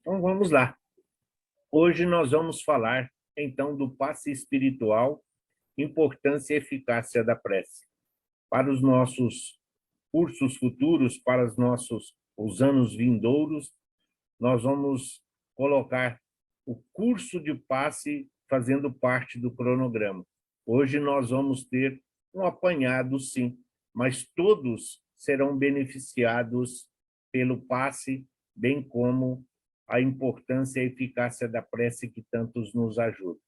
Então vamos lá. Hoje nós vamos falar então do passe espiritual, importância e eficácia da prece. Para os nossos cursos futuros, para os anos vindouros, nós vamos colocar o curso de passe fazendo parte do cronograma. Hoje nós vamos ter um apanhado, sim, mas todos serão beneficiados pelo passe, bem como a importância e eficácia da prece que tantos nos ajudam.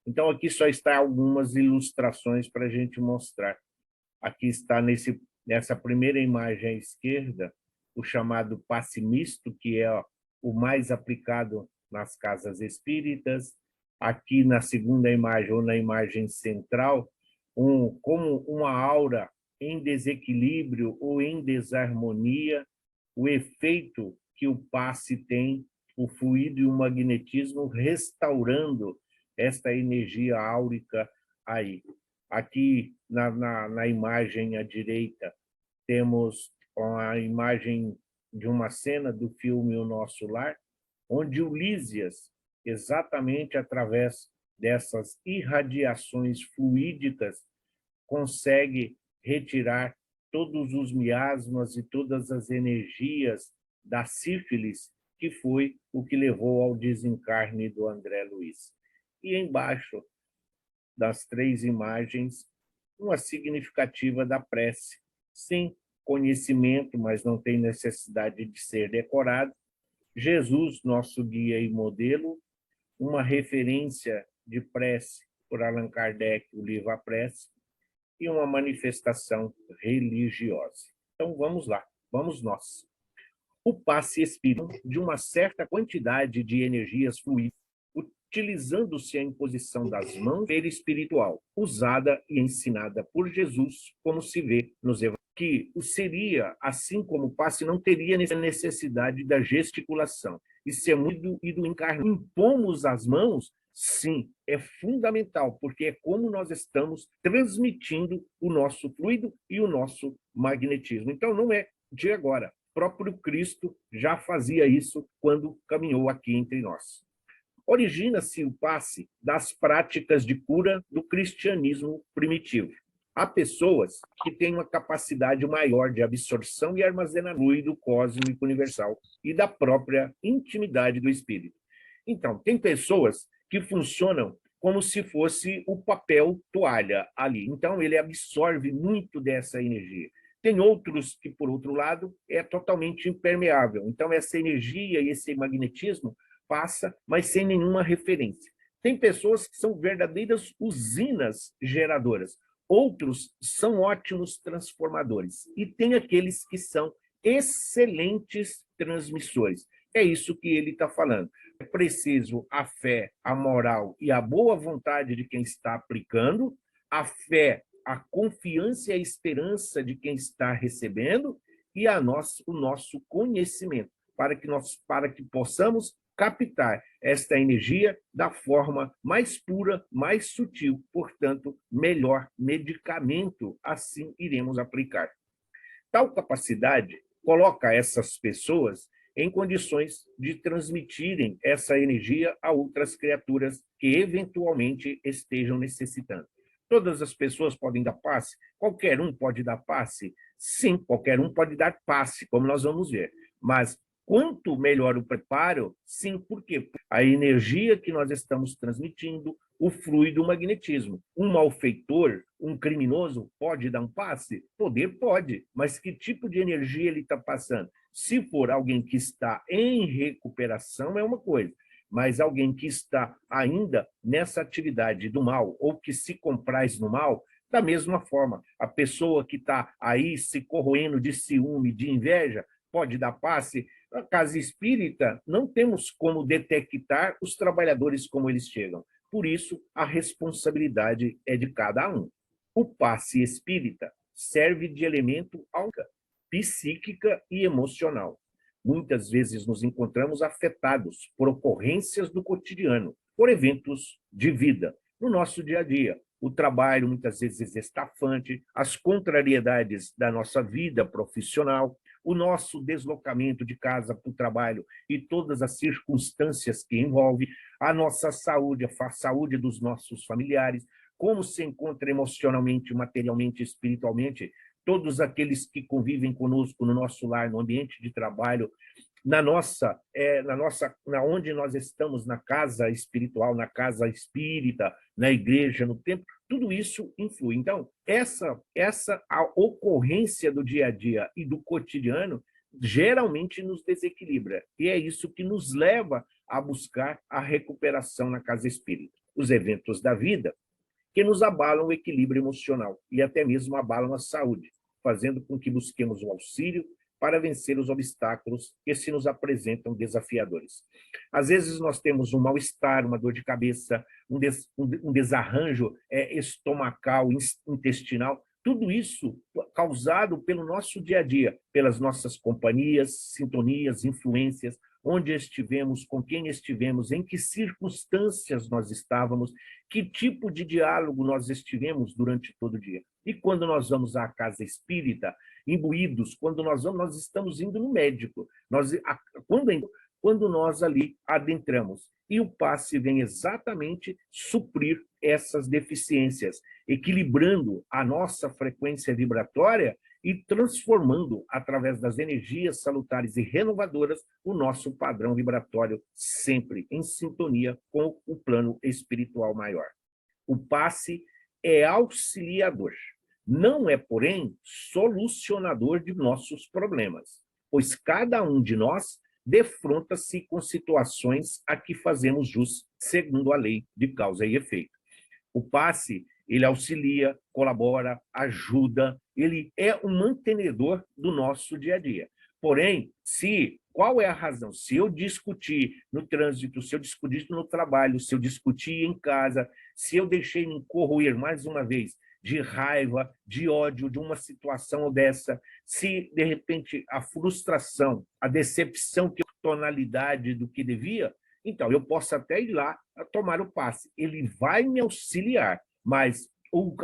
Então, aqui só está algumas ilustrações para a gente mostrar. Aqui está nessa primeira imagem à esquerda, o chamado passe misto, que é o mais aplicado nas casas espíritas. Aqui na segunda imagem, ou na imagem central, como uma aura em desequilíbrio ou em desarmonia, o efeito que o passe tem, o fluido e o magnetismo restaurando esta energia áurica aí. Aqui na imagem à direita temos a imagem de uma cena do filme O Nosso Lar, onde o Lísias, exatamente através dessas irradiações fluídicas, consegue retirar todos os miasmas e todas as energias da sífilis, que foi o que levou ao desencarne do André Luiz. E embaixo das três imagens, uma significativa da prece. Sim, conhecimento, mas não tem necessidade de ser decorado. Jesus, nosso guia e modelo, uma referência de prece por Allan Kardec, o livro A Prece, e uma manifestação religiosa. Então, vamos lá, vamos nós. O passe espírita de uma certa quantidade de energias fluídicas, utilizando-se a imposição das mãos espiritual, usada e ensinada por Jesus, como se vê nos evangelhos, que seria, assim como o passe, não teria necessidade da gesticulação. Isso é muito e do encarnar. Impomos as mãos, sim, é fundamental, porque é como nós estamos transmitindo o nosso fluido e o nosso magnetismo. Então, não é de agora. O próprio Cristo já fazia isso quando caminhou aqui entre nós. Origina-se o passe das práticas de cura do cristianismo primitivo. Há pessoas que têm uma capacidade maior de absorção e armazenamento do fluido cósmico universal e da própria intimidade do espírito. Então, tem pessoas que funcionam como se fosse o papel toalha ali. Então, ele absorve muito dessa energia. Tem outros que, por outro lado, é totalmente impermeável. Então, essa energia e esse magnetismo passa, mas sem nenhuma referência. Tem pessoas que são verdadeiras usinas geradoras. Outros são ótimos transformadores. E tem aqueles que são excelentes transmissores. É isso que ele está falando. É preciso a fé, a moral e a boa vontade de quem está aplicando, a fé, a confiança e a esperança de quem está recebendo e o nosso conhecimento, para que possamos captar esta energia da forma mais pura, mais sutil, portanto, melhor medicamento, assim iremos aplicar. Tal capacidade coloca essas pessoas em condições de transmitirem essa energia a outras criaturas que eventualmente estejam necessitando. Todas as pessoas podem dar passe? Qualquer um pode dar passe? Sim, qualquer um pode dar passe, como nós vamos ver. Mas quanto melhor o preparo, sim, por quê? A energia que nós estamos transmitindo, o fluido, o magnetismo. Um malfeitor, um criminoso, pode dar um passe? Poder pode, mas que tipo de energia ele está passando? Se for alguém que está em recuperação, é uma coisa, mas alguém que está ainda nessa atividade do mal, ou que se compraz no mal, da mesma forma, a pessoa que está aí se corroendo de ciúme, de inveja, pode dar passe. Na casa espírita, não temos como detectar os trabalhadores como eles chegam. Por isso, a responsabilidade é de cada um. O passe espírita serve de elemento psíquica e emocional. Muitas vezes nos encontramos afetados por ocorrências do cotidiano, por eventos de vida, no nosso dia a dia. O trabalho, muitas vezes, estafante, as contrariedades da nossa vida profissional, o nosso deslocamento de casa para o trabalho e todas as circunstâncias que envolve, a nossa saúde, a saúde dos nossos familiares, como se encontra emocionalmente, materialmente, espiritualmente, todos aqueles que convivem conosco no nosso lar, no ambiente de trabalho, onde nós estamos, na casa espiritual, na casa espírita, na igreja, no templo, tudo isso influi. Então, a ocorrência do dia a dia e do cotidiano geralmente nos desequilibra, e é isso que nos leva a buscar a recuperação na casa espírita. Os eventos da vida que nos abalam o equilíbrio emocional e até mesmo abalam a saúde, fazendo com que busquemos o auxílio para vencer os obstáculos que se nos apresentam desafiadores. Às vezes nós temos um mal-estar, uma dor de cabeça, um desarranjo estomacal, intestinal, tudo isso causado pelo nosso dia a dia, pelas nossas companhias, sintonias, influências, onde estivemos, com quem estivemos, em que circunstâncias nós estávamos, que tipo de diálogo nós estivemos durante todo o dia. E quando nós vamos à casa espírita, imbuídos, quando nós estamos indo no médico, quando nós ali adentramos. E o passe vem exatamente suprir essas deficiências, equilibrando a nossa frequência vibratória e transformando, através das energias salutares e renovadoras, o nosso padrão vibratório, sempre em sintonia com o plano espiritual maior. O passe é auxiliador, não é, porém, solucionador de nossos problemas, pois cada um de nós defronta-se com situações a que fazemos jus, segundo a lei de causa e efeito. O passe, ele auxilia, colabora, ajuda, ele é um mantenedor do nosso dia a dia. Porém, qual é a razão? Se eu discutir no trânsito, se eu discutir no trabalho, se eu discutir em casa, se eu deixei me corroer mais uma vez de raiva, de ódio, de uma situação dessa, se, de repente, a frustração, a decepção, que a tonalidade do que devia, então eu posso até ir lá a tomar o passe. Ele vai me auxiliar, mas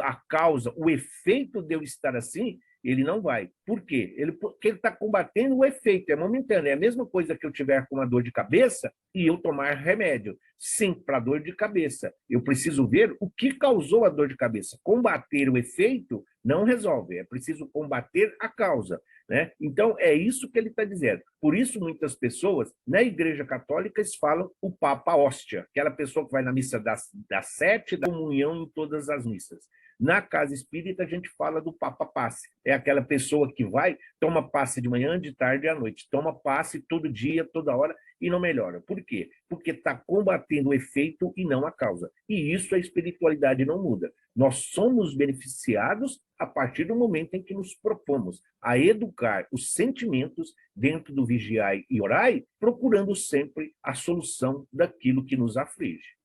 a causa, o efeito de eu estar assim, ele não vai. Por quê? Porque ele está combatendo o efeito, é momentâneo. É a mesma coisa que eu tiver com uma dor de cabeça e eu tomar remédio. Sim, para dor de cabeça. Eu preciso ver o que causou a dor de cabeça. Combater o efeito não resolve, é preciso combater a causa. Né? Então, é isso que ele está dizendo. Por isso, muitas pessoas, na Igreja Católica, eles falam o Papa Hóstia, aquela pessoa que vai na missa das 7, da comunhão em todas as missas. Na casa espírita, a gente fala do Papa Passe. É aquela pessoa que vai, toma passe de manhã, de tarde e à noite. Toma passe todo dia, toda hora, e não melhora. Por quê? Porque está combatendo o efeito e não a causa. E isso a espiritualidade não muda. Nós somos beneficiados a partir do momento em que nos propomos a educar os sentimentos dentro do vigiai e orai, procurando sempre a solução daquilo que nos aflige.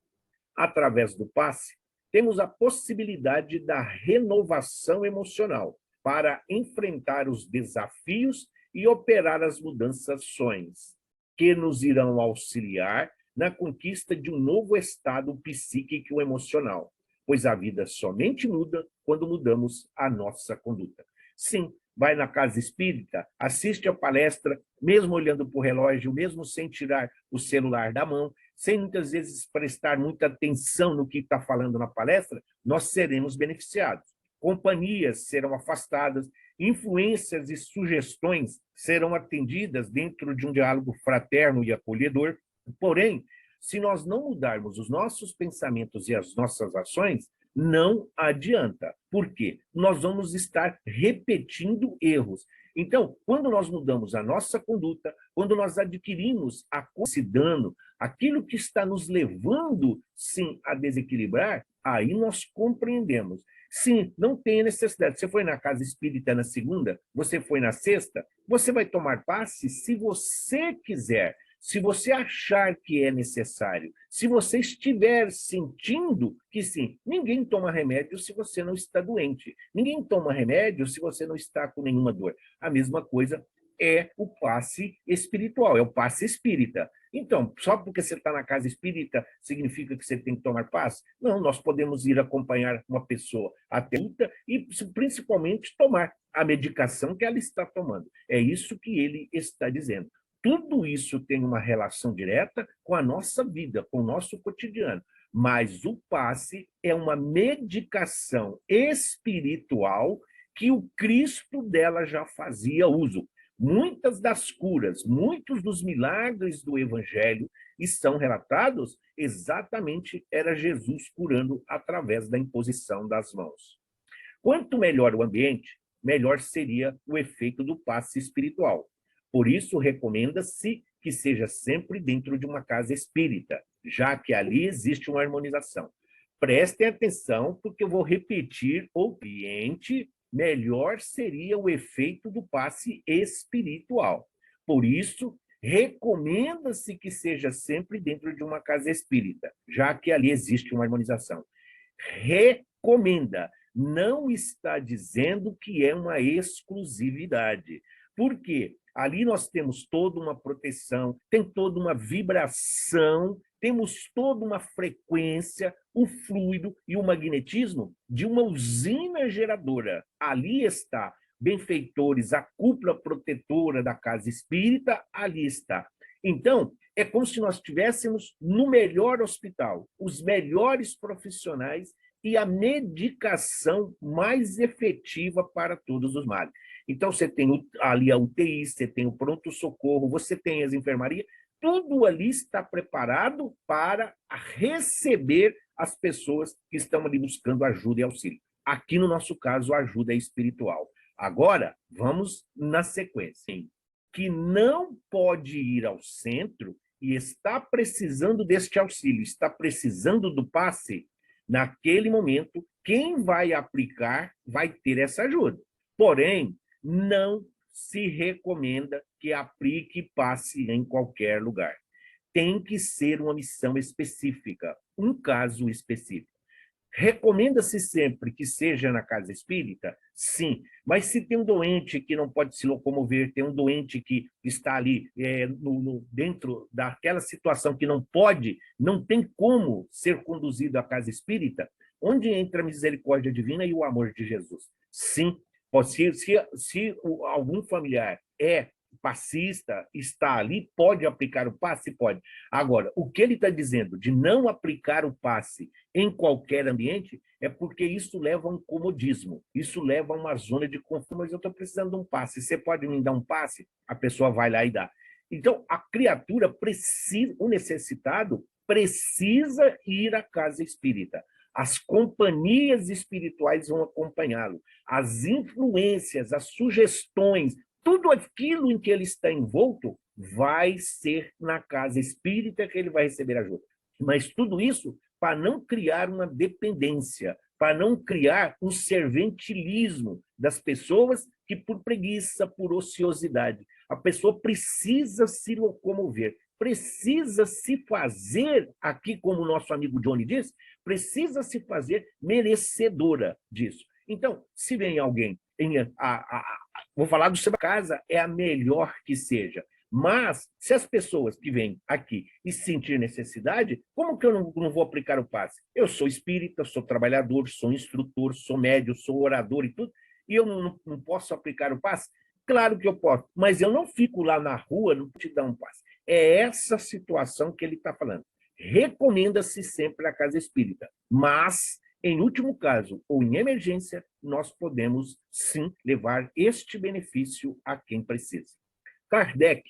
Através do passe, temos a possibilidade da renovação emocional para enfrentar os desafios e operar as mudanças que nos irão auxiliar na conquista de um novo estado psíquico e emocional, pois a vida somente muda quando mudamos a nossa conduta. Sim, vai na casa espírita, assiste a palestra, mesmo olhando para o relógio, mesmo sem tirar o celular da mão, sem muitas vezes prestar muita atenção no que está falando na palestra, nós seremos beneficiados. Companhias serão afastadas, influências e sugestões serão atendidas dentro de um diálogo fraterno e acolhedor. Porém, se nós não mudarmos os nossos pensamentos e as nossas ações, não adianta. Por quê? Nós vamos estar repetindo erros. Então, quando nós mudamos a nossa conduta, quando nós adquirimos esse dano, aquilo que está nos levando, sim, a desequilibrar, aí nós compreendemos. Sim, não tem necessidade. Você foi na casa espírita na segunda, você foi na sexta, você vai tomar passe se você quiser, se você achar que é necessário, se você estiver sentindo que sim. Ninguém toma remédio se você não está doente. Ninguém toma remédio se você não está com nenhuma dor. A mesma coisa é o passe espiritual, é o passe espírita. Então, só porque você está na casa espírita significa que você tem que tomar passe? Não, nós podemos ir acompanhar uma pessoa até luta e, principalmente, tomar a medicação que ela está tomando. É isso que ele está dizendo. Tudo isso tem uma relação direta com a nossa vida, com o nosso cotidiano. Mas o passe é uma medicação espiritual que o Cristo dela já fazia uso. Muitas das curas, muitos dos milagres do Evangelho estão relatados exatamente era Jesus curando através da imposição das mãos. Quanto melhor o ambiente, melhor seria o efeito do passe espiritual. Por isso, recomenda-se que seja sempre dentro de uma casa espírita, já que ali existe uma harmonização. Prestem atenção, porque eu vou repetir o cliente, melhor seria o efeito do passe espiritual. Por isso, recomenda-se que seja sempre dentro de uma casa espírita, já que ali existe uma harmonização. Recomenda, não está dizendo que é uma exclusividade. Por quê? Ali nós temos toda uma proteção, tem toda uma vibração, temos toda uma frequência, o fluido e o magnetismo de uma usina geradora. Ali está, benfeitores, a cúpula protetora da casa espírita, ali está. Então, é como se nós estivéssemos no melhor hospital, os melhores profissionais e a medicação mais efetiva para todos os males. Então, você tem ali a UTI, você tem o pronto-socorro, você tem as enfermarias, tudo ali está preparado para receber as pessoas que estão ali buscando ajuda e auxílio. Aqui, no nosso caso, a ajuda é espiritual. Agora, vamos na sequência. Que não pode ir ao centro e está precisando deste auxílio, está precisando do passe, naquele momento, quem vai aplicar vai ter essa ajuda. Porém, não se recomenda que aplique passe em qualquer lugar. Tem que ser uma missão específica, um caso específico. Recomenda-se sempre que seja na casa espírita? Sim, mas se tem um doente que não pode se locomover, tem um doente que está ali dentro daquela situação que não pode, não tem como ser conduzido à casa espírita, onde entra a misericórdia divina e o amor de Jesus? Sim, se algum familiar é passista, está ali, pode aplicar o passe? Pode. Agora, o que ele está dizendo de não aplicar o passe em qualquer ambiente é porque isso leva a um comodismo, isso leva a uma zona de conforto. Mas eu estou precisando de um passe, você pode me dar um passe? A pessoa vai lá e dá. Então, a criatura precisa, o necessitado precisa ir à casa espírita. As companhias espirituais vão acompanhá-lo. As influências, as sugestões, tudo aquilo em que ele está envolto vai ser na casa espírita que ele vai receber ajuda. Mas tudo isso para não criar uma dependência, para não criar um serventilismo das pessoas que, por preguiça, por ociosidade, a pessoa precisa se locomover, precisa se fazer, aqui como o nosso amigo Johnny diz, precisa se fazer merecedora disso. Então, se vem alguém, vou falar do seu casa, é a melhor que seja. Mas, se as pessoas que vêm aqui e sentir necessidade, como que eu não vou aplicar o passe? Eu sou espírita, sou trabalhador, sou instrutor, sou médium, sou orador e tudo, e eu não posso aplicar o passe? Claro que eu posso, mas eu não fico lá na rua, não te dar um passe. É essa situação que ele está falando. Recomenda-se sempre a casa espírita, mas, em último caso, ou em emergência, nós podemos, sim, levar este benefício a quem precisa. Kardec,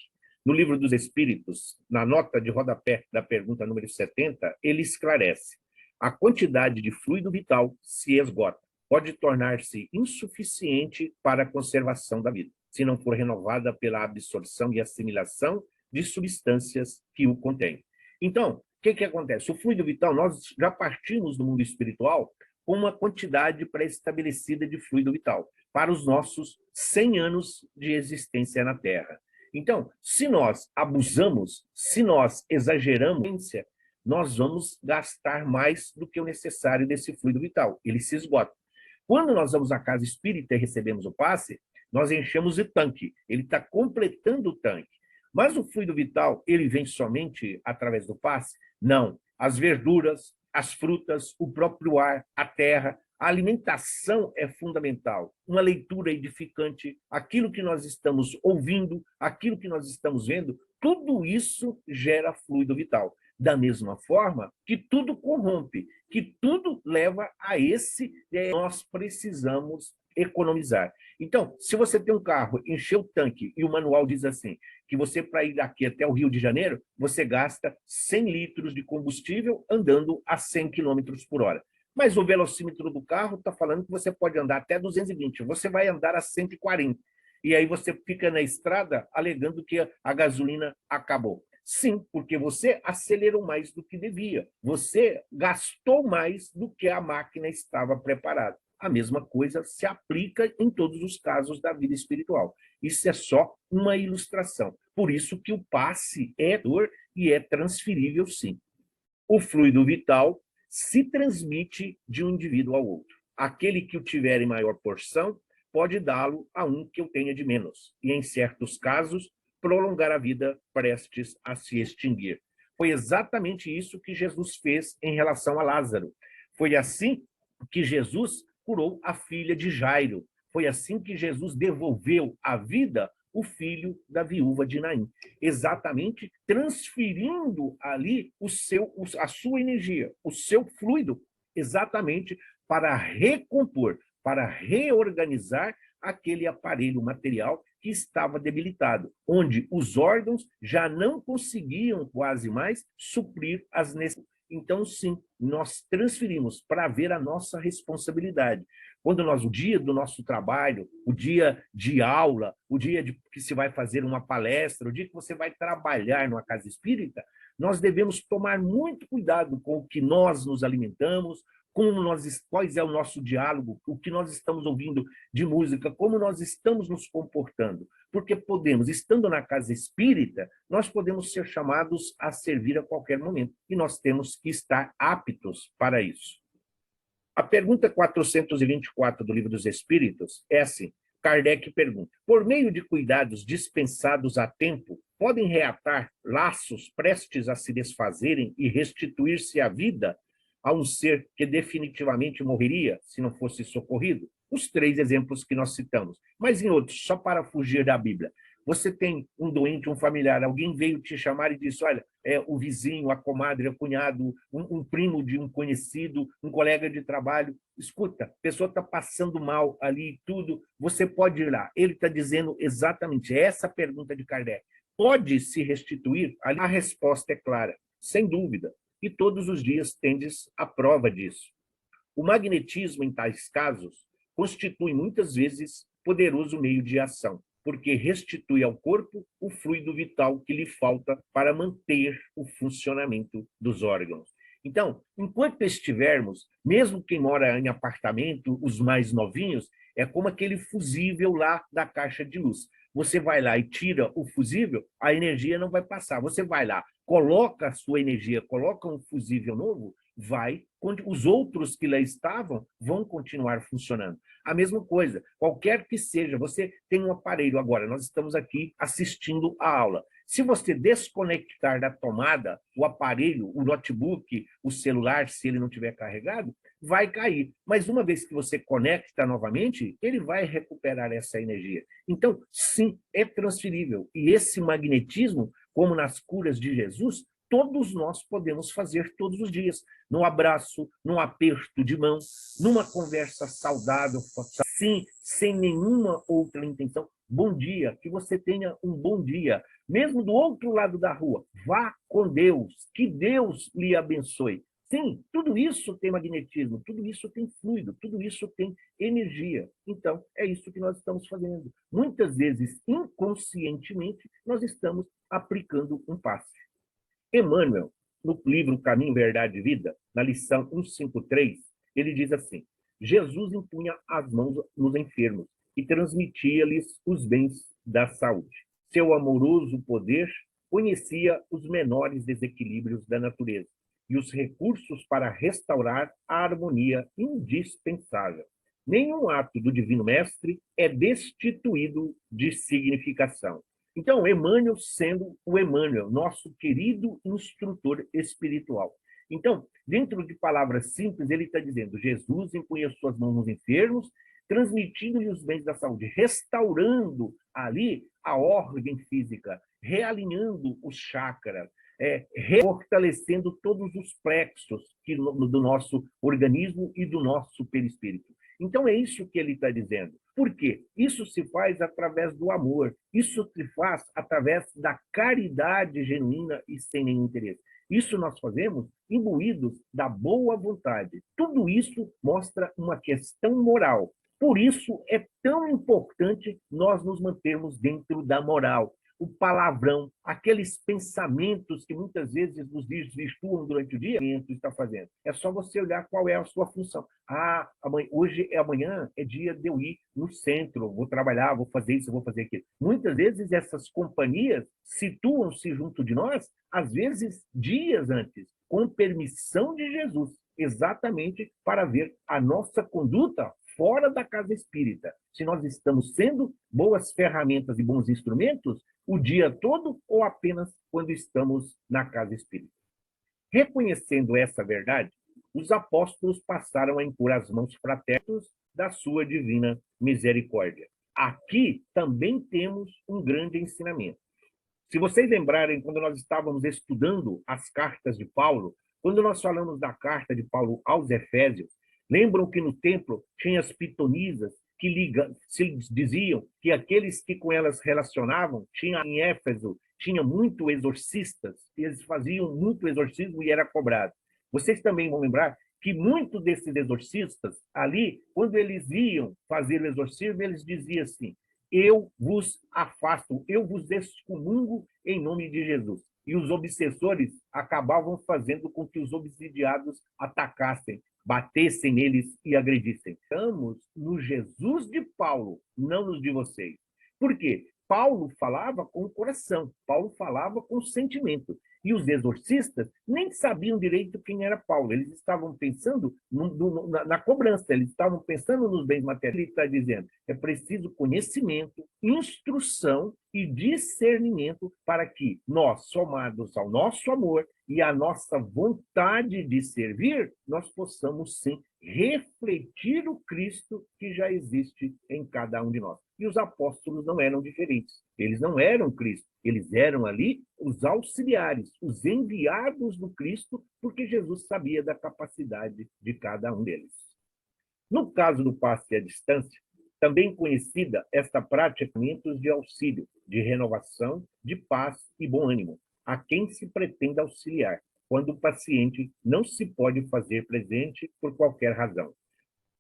no Livro dos Espíritos, na nota de rodapé da pergunta número 70, ele esclarece: a quantidade de fluido vital se esgota, pode tornar-se insuficiente para a conservação da vida, se não for renovada pela absorção e assimilação de substâncias que o contêm. Então, o que acontece? O fluido vital, nós já partimos do mundo espiritual com uma quantidade pré-estabelecida de fluido vital para os nossos 100 anos de existência na Terra. Então, se nós abusamos, se nós exageramos, nós vamos gastar mais do que o necessário desse fluido vital. Ele se esgota. Quando nós vamos à casa espírita e recebemos o passe, nós enchemos o tanque, ele está completando o tanque. Mas o fluido vital, ele vem somente através do passe? Não. As verduras, as frutas, o próprio ar, a terra, a alimentação é fundamental. Uma leitura edificante, aquilo que nós estamos ouvindo, aquilo que nós estamos vendo, tudo isso gera fluido vital. Da mesma forma que tudo corrompe, que tudo leva a nós precisamos economizar. Então, se você tem um carro, encher o tanque e o manual diz assim, que você, para ir daqui até o Rio de Janeiro, você gasta 100 litros de combustível andando a 100 quilômetros por hora. Mas o velocímetro do carro está falando que você pode andar até 220, você vai andar a 140. E aí você fica na estrada alegando que a gasolina acabou. Sim, porque você acelerou mais do que devia. Você gastou mais do que a máquina estava preparada. A mesma coisa se aplica em todos os casos da vida espiritual. Isso é só uma ilustração. Por isso que o passe é dor e é transferível, sim. O fluido vital se transmite de um indivíduo ao outro. Aquele que o tiver em maior porção pode dá-lo a um que o tenha de menos. E, em certos casos, prolongar a vida prestes a se extinguir. Foi exatamente isso que Jesus fez em relação a Lázaro. Foi assim que Jesus curou a filha de Jairo. Foi assim que Jesus devolveu a vida o filho da viúva de Naim. Exatamente transferindo ali a sua energia, o seu fluido, exatamente para recompor, para reorganizar aquele aparelho material que estava debilitado, onde os órgãos já não conseguiam quase mais suprir as necessidades. Então, sim, nós transferimos para ver a nossa responsabilidade. Quando o dia do nosso trabalho, o dia de aula, o dia que se vai fazer uma palestra, o dia que você vai trabalhar numa casa espírita, nós devemos tomar muito cuidado com o que nós nos alimentamos, quais é o nosso diálogo, o que nós estamos ouvindo de música, como nós estamos nos comportando. Porque estando na casa espírita, nós podemos ser chamados a servir a qualquer momento. E nós temos que estar aptos para isso. A pergunta 424 do Livro dos Espíritos é assim. Kardec pergunta, por meio de cuidados dispensados a tempo, podem reatar laços prestes a se desfazerem e restituir-se à vida a um ser que definitivamente morreria se não fosse socorrido? Os 3 exemplos que nós citamos. Mas em outros, só para fugir da Bíblia. Você tem um doente, um familiar, alguém veio te chamar e disse, olha, o vizinho, a comadre, o cunhado, um primo de um conhecido, um colega de trabalho, escuta, a pessoa está passando mal ali e tudo, você pode ir lá. Ele está dizendo exatamente essa pergunta de Kardec. Pode se restituir? A resposta é clara, sem dúvida. E todos os dias tendes a prova disso. O magnetismo, em tais casos, constitui muitas vezes poderoso meio de ação, porque restitui ao corpo o fluido vital que lhe falta para manter o funcionamento dos órgãos. Então, enquanto estivermos, mesmo quem mora em apartamento, os mais novinhos, é como aquele fusível lá da caixa de luz. Você vai lá e tira o fusível, a energia não vai passar. Você vai lá, coloca a sua energia, coloca um fusível novo, os outros que lá estavam vão continuar funcionando. A mesma coisa, qualquer que seja, você tem um aparelho agora, nós estamos aqui assistindo a aula. Se você desconectar da tomada, o aparelho, o notebook, o celular, se ele não estiver carregado, vai cair. Mas uma vez que você conecta novamente, ele vai recuperar essa energia. Então, sim, é transferível. E esse magnetismo, como nas curas de Jesus, todos nós podemos fazer todos os dias, num abraço, num aperto de mão, numa conversa saudável, sim, sem nenhuma outra intenção. Bom dia, que você tenha um bom dia. Mesmo do outro lado da rua, vá com Deus, que Deus lhe abençoe. Sim, tudo isso tem magnetismo, tudo isso tem fluido, tudo isso tem energia. Então, é isso que nós estamos fazendo. Muitas vezes, inconscientemente, nós estamos aplicando um passe. Emmanuel, no livro Caminho, Verdade e Vida, na lição 153, ele diz assim, Jesus impunha as mãos nos enfermos e transmitia-lhes os bens da saúde. Seu amoroso poder conhecia os menores desequilíbrios da natureza e os recursos para restaurar a harmonia indispensável. nenhum ato do Divino Mestre é destituído de significação. Então, Emmanuel sendo o Emmanuel, nosso querido instrutor espiritual. Então, dentro de palavras simples, ele está dizendo: Jesus impunha suas mãos nos enfermos, transmitindo-lhe os bens da saúde, restaurando ali a ordem física, realinhando os chakras, fortalecendo todos os plexos do nosso organismo e do nosso perispírito. Então, é isso que ele está dizendo. Por quê? Isso se faz através do amor, isso se faz através da caridade genuína e sem nenhum interesse. Isso nós fazemos imbuídos da boa vontade. Tudo isso mostra uma questão moral. Por isso é tão importante nós nos mantermos dentro da moral. O palavrão, aqueles pensamentos que muitas vezes nos desvirtuam durante o dia, está fazendo. É só você olhar qual é a sua função. Amanhã é dia de eu ir no centro, vou trabalhar, vou fazer isso, vou fazer aquilo. Muitas vezes essas companhias situam-se junto de nós, às vezes dias antes, com permissão de Jesus, exatamente para ver a nossa conduta fora da casa espírita. Se nós estamos sendo boas ferramentas e bons instrumentos o dia todo ou apenas quando estamos na casa espírita. Reconhecendo essa verdade, os apóstolos passaram a impor as mãos fraternas da sua divina misericórdia. Aqui também temos um grande ensinamento. Se vocês lembrarem, quando nós estávamos estudando as cartas de Paulo, quando nós falamos da carta de Paulo aos Efésios, lembram que no templo tinha as pitonisas que se diziam que aqueles que com elas relacionavam, tinha em Éfeso, tinha muito exorcistas, e eles faziam muito exorcismo e era cobrado. Vocês também vão lembrar que muitos desses exorcistas, ali, quando eles iam fazer o exorcismo, eles diziam assim: eu vos afasto, eu vos excomungo em nome de Jesus. E os obsessores acabavam fazendo com que os obsidiados atacassem, batessem neles e agredissem. Estamos no Jesus de Paulo, não nos de vocês. Por quê? Paulo falava com o coração, Paulo falava com o sentimento. E os exorcistas nem sabiam direito quem era Paulo. Eles estavam pensando na cobrança, eles estavam pensando nos bens materiais. Ele está dizendo: é preciso conhecimento, instrução e discernimento para que nós, somados ao nosso amor e à nossa vontade de servir, nós possamos, sim, refletir o Cristo que já existe em cada um de nós. E os apóstolos não eram diferentes. Eles não eram Cristo. Eles eram ali os auxiliares, os enviados do Cristo, porque Jesus sabia da capacidade de cada um deles. No caso do passe à distância, também conhecida esta prática de auxílio, de renovação, de paz e bom ânimo, a quem se pretende auxiliar, quando o paciente não se pode fazer presente por qualquer razão.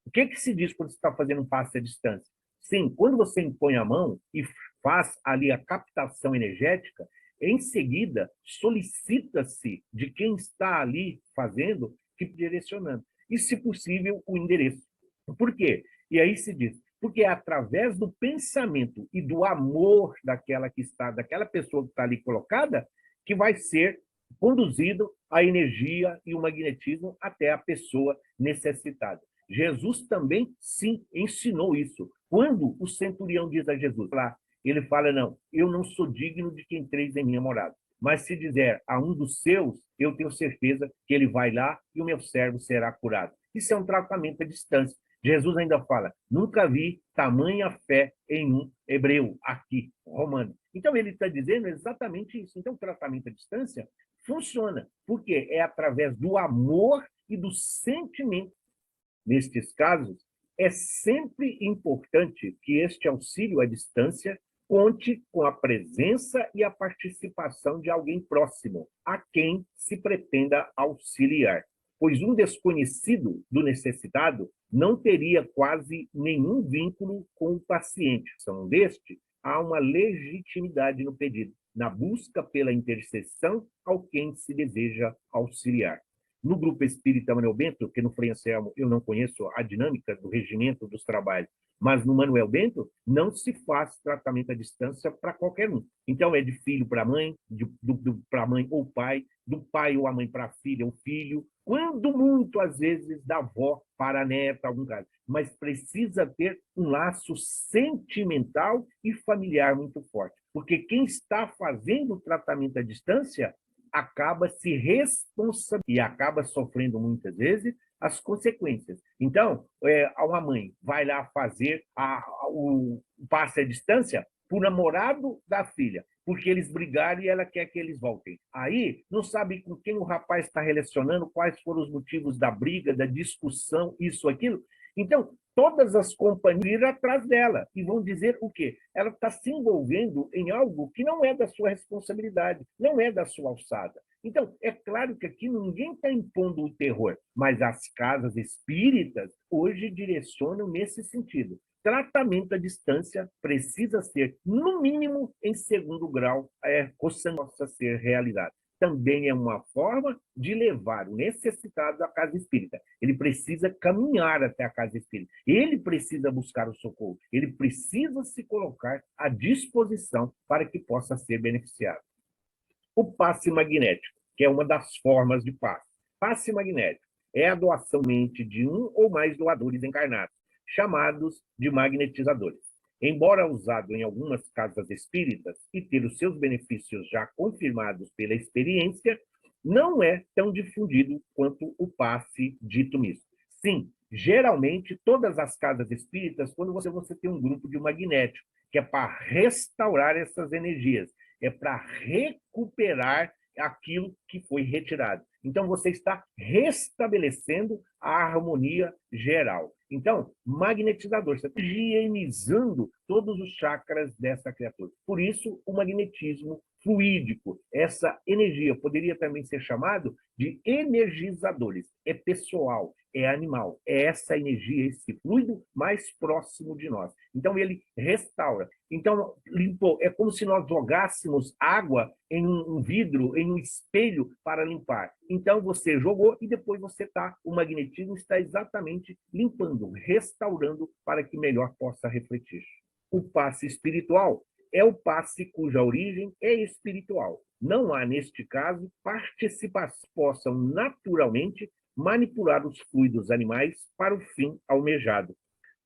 O que se diz quando você está fazendo um passe à distância? Sim, quando você impõe a mão e faz ali a captação energética, em seguida solicita-se de quem está ali fazendo, que direcionando. E, se possível, o endereço. Por quê? E aí se diz: porque é através do pensamento e do amor daquela pessoa que está ali colocada, que vai ser conduzido a energia e o magnetismo até a pessoa necessitada. Jesus também, sim, ensinou isso. Quando o centurião diz a Jesus, lá, ele fala: não, eu não sou digno de que entreis em minha morada, mas se dizer a um dos seus, eu tenho certeza que ele vai lá e o meu servo será curado. Isso é um tratamento à distância. Jesus ainda fala: nunca vi tamanha fé em um hebreu, aqui, romano. Então, ele está dizendo exatamente isso. Então, o tratamento à distância funciona, porque é através do amor e do sentimento. Nestes casos, é sempre importante que este auxílio à distância conte com a presença e a participação de alguém próximo, a quem se pretenda auxiliar, pois um desconhecido do necessitado não teria quase nenhum vínculo com o paciente. São deste, há uma legitimidade no pedido, na busca pela intercessão ao quem se deseja auxiliar. no grupo espírita Manuel Bento, que no Frei Anselmo eu não conheço a dinâmica do regimento dos trabalhos, mas no Manuel Bento não se faz tratamento à distância para qualquer um. Então, é de filho para mãe, para mãe ou pai, do pai ou a mãe para a filha ou filho, quando muito, às vezes, da avó para a neta, algum caso. Mas precisa ter um laço sentimental e familiar muito forte. Porque quem está fazendo o tratamento à distância acaba se responsabilizando e acaba sofrendo, muitas vezes, as consequências. Então, uma mãe vai lá fazer o passe à distância para o namorado da filha, porque eles brigaram e ela quer que eles voltem. Aí, não sabe com quem o rapaz está relacionando, quais foram os motivos da briga, da discussão, isso, aquilo. Então, todas as companhias irão atrás dela e vão dizer o quê? Ela está se envolvendo em algo que não é da sua responsabilidade, não é da sua alçada. Então, é claro que aqui ninguém está impondo o terror, mas as casas espíritas hoje direcionam nesse sentido. Tratamento à distância precisa ser, no mínimo, em segundo grau, possa ser realidade. Também é uma forma de levar o necessitado à casa espírita. Ele precisa caminhar até a casa espírita. Ele precisa buscar o socorro. Ele precisa se colocar à disposição para que possa ser beneficiado. O passe magnético, que é uma das formas de passe. Passe magnético é a doação mente de um ou mais doadores encarnados, chamados de magnetizadores. Embora usado em algumas casas espíritas e ter os seus benefícios já confirmados pela experiência, não é tão difundido quanto o passe dito misto. Sim, geralmente, todas as casas espíritas, quando você tem um grupo de magnético, que é para restaurar essas energias, é para recuperar aquilo que foi retirado. Então, você está restabelecendo a harmonia geral. Então, magnetizador, você está higienizando todos os chakras dessa criatura. Por isso, o magnetismo fluídico, essa energia, poderia também ser chamado de energizadores. É pessoal, é animal, é essa energia, esse fluido mais próximo de nós. Então, ele restaura. Então, limpou. É como se nós jogássemos água em um vidro, em um espelho para limpar. Então, você jogou e depois o magnetismo está exatamente limpando, restaurando para que melhor possa refletir. O passe espiritual é o passe cuja origem é espiritual. Não há, neste caso, participação que possam naturalmente manipular os fluidos animais para o fim almejado.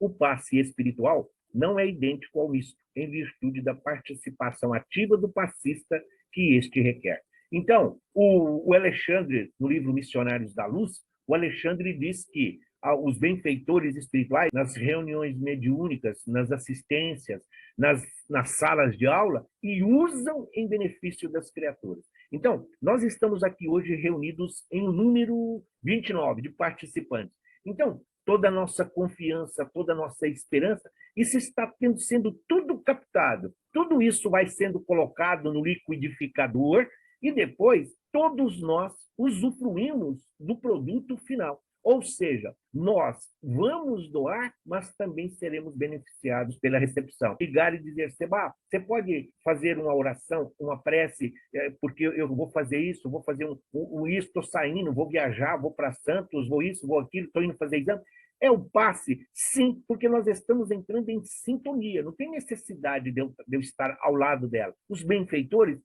O passe espiritual não é idêntico ao misto, em virtude da participação ativa do passista que este requer. Então, o Alexandre, no livro Missionários da Luz, o Alexandre diz que os benfeitores espirituais, nas reuniões mediúnicas, nas assistências, nas salas de aula, e usam em benefício das criaturas. Então, nós estamos aqui hoje reunidos em um número 29 de participantes. Então, toda a nossa confiança, toda a nossa esperança, isso está sendo tudo captado. Tudo isso vai sendo colocado no liquidificador e depois todos nós usufruímos do produto final. Ou seja, nós vamos doar, mas também seremos beneficiados pela recepção. Ligar e dizer, Seba, você pode fazer uma oração, uma prece, porque eu vou fazer isso, vou fazer isso, estou saindo, vou viajar, vou para Santos, vou isso, vou aquilo, estou indo fazer exame. É o passe? Sim, porque nós estamos entrando em sintonia, não tem necessidade de eu estar ao lado dela. Os benfeitores,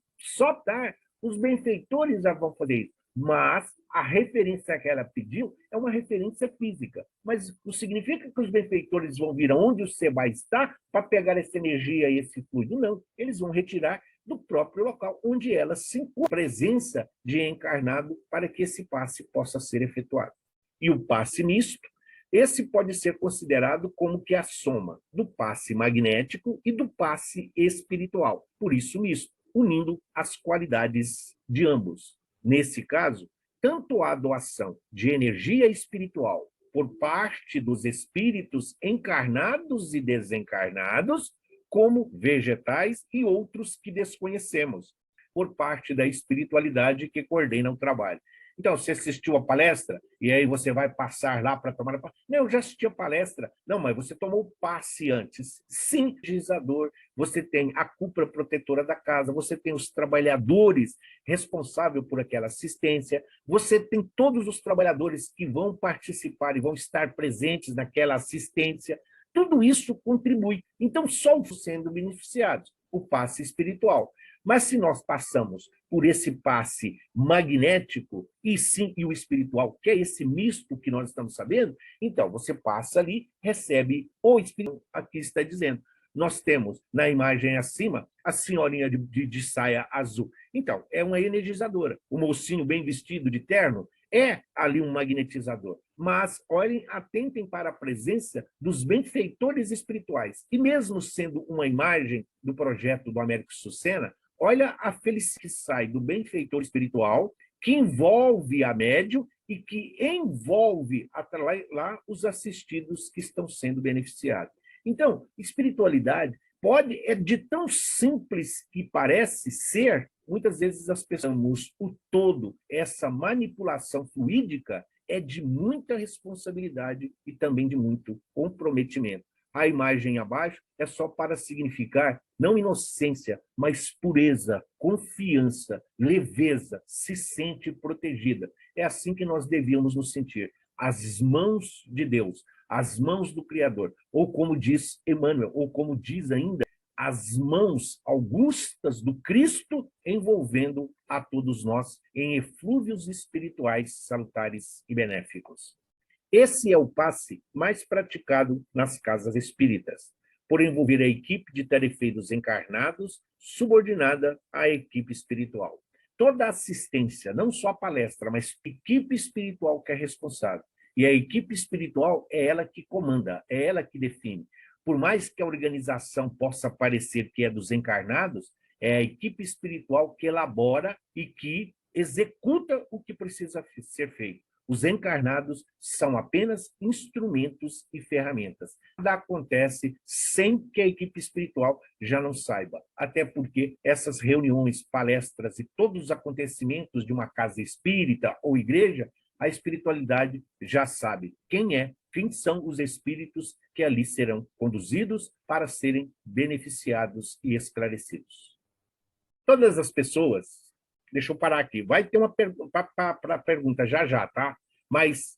os benfeitores já vão fazer isso. Mas a referência que ela pediu é uma referência física. Mas não significa que os benfeitores vão vir aonde o Seba está para pegar essa energia e esse fluido. Não, eles vão retirar do próprio local onde ela se encontra, presença de encarnado, para que esse passe possa ser efetuado. E o passe misto, esse pode ser considerado como que a soma do passe magnético e do passe espiritual, por isso misto, unindo as qualidades de ambos. Nesse caso, tanto a doação de energia espiritual por parte dos espíritos encarnados e desencarnados, como vegetais e outros que desconhecemos. por parte da espiritualidade que coordena o trabalho. Então, você assistiu a palestra e aí você vai passar lá para tomar a palestra. Não, eu já assisti a palestra. Não, mas você tomou o passe antes. Sim, legislador, você tem a cúpula protetora da casa, você tem os trabalhadores responsáveis por aquela assistência, você tem todos os trabalhadores que vão participar e vão estar presentes naquela assistência. Tudo isso contribui. Então, só sendo beneficiados, o passe espiritual. Mas se nós passamos por esse passe magnético e o espiritual, que é esse misto que nós estamos sabendo, então você passa ali, recebe o espírito, aqui está dizendo. Nós temos na imagem acima a senhorinha de saia azul. Então, é uma energizadora. O mocinho bem vestido de terno é ali um magnetizador. Mas olhem, atentem para a presença dos benfeitores espirituais. E mesmo sendo uma imagem do projeto do Américo Sucena, olha a felicidade que sai do benfeitor espiritual, que envolve a médium e que envolve lá os assistidos que estão sendo beneficiados. Então, espiritualidade é de tão simples que parece ser, muitas vezes as pessoas, o todo, essa manipulação fluídica é de muita responsabilidade e também de muito comprometimento. A imagem abaixo é só para significar não inocência, mas pureza, confiança, leveza, se sente protegida. É assim que nós devíamos nos sentir. As mãos de Deus, as mãos do Criador, ou como diz Emmanuel, ou como diz ainda, as mãos augustas do Cristo envolvendo a todos nós em eflúvios espirituais salutares e benéficos. Esse é o passe mais praticado nas casas espíritas, por envolver a equipe de tarefeiros encarnados subordinada à equipe espiritual. Toda assistência, não só a palestra, mas a equipe espiritual que é responsável. E a equipe espiritual é ela que comanda, é ela que define. Por mais que a organização possa parecer que é dos encarnados, é a equipe espiritual que elabora e que executa o que precisa ser feito. Os encarnados são apenas instrumentos e ferramentas. Nada acontece sem que a equipe espiritual já não saiba. Até porque essas reuniões, palestras e todos os acontecimentos de uma casa espírita ou igreja, a espiritualidade já sabe quem são os espíritos que ali serão conduzidos para serem beneficiados e esclarecidos. Todas as pessoas. Deixa eu parar aqui. Vai ter uma pergunta já, tá? Mas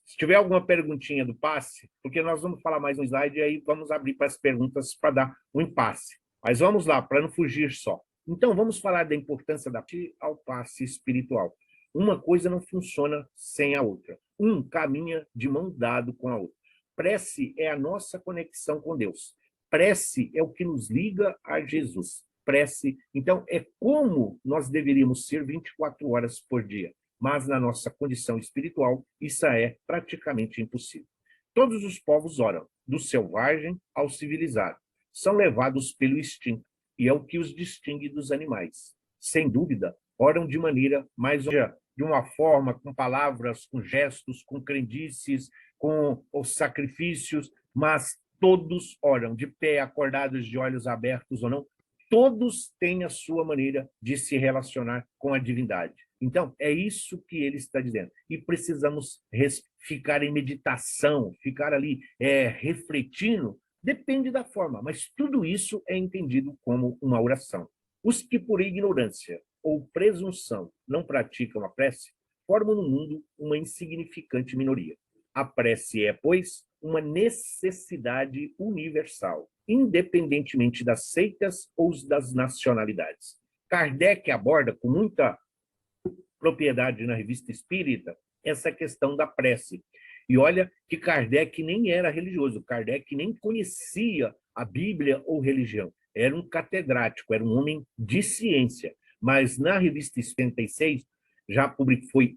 se tiver alguma perguntinha do passe, porque nós vamos falar mais um slide e aí vamos abrir para as perguntas para dar um impasse. Mas vamos lá, para não fugir só. Então, vamos falar da importância ao passe espiritual. Uma coisa não funciona sem a outra. Um caminha de mão dado com a outra. Prece é a nossa conexão com Deus. Prece é o que nos liga a Jesus. Prece, então, é como nós deveríamos ser 24 horas por dia, mas na nossa condição espiritual, isso é praticamente impossível. Todos os povos oram, do selvagem ao civilizado, são levados pelo instinto, e é o que os distingue dos animais. Sem dúvida, oram de maneira mais de uma forma, com palavras, com gestos, com crendices, com os sacrifícios, mas todos oram, de pé, acordados, de olhos abertos ou não, todos têm a sua maneira de se relacionar com a divindade. Então, é isso que ele está dizendo. E precisamos ficar em meditação, ficar ali refletindo, depende da forma, mas tudo isso é entendido como uma oração. Os que por ignorância ou presunção não praticam a prece, formam no mundo uma insignificante minoria. A prece é, pois, uma necessidade universal, independentemente das seitas ou das nacionalidades. Kardec aborda com muita propriedade na Revista Espírita essa questão da prece. E olha que Kardec nem era religioso, Kardec nem conhecia a Bíblia ou religião. Era um catedrático, era um homem de ciência. Mas na Revista 76, foi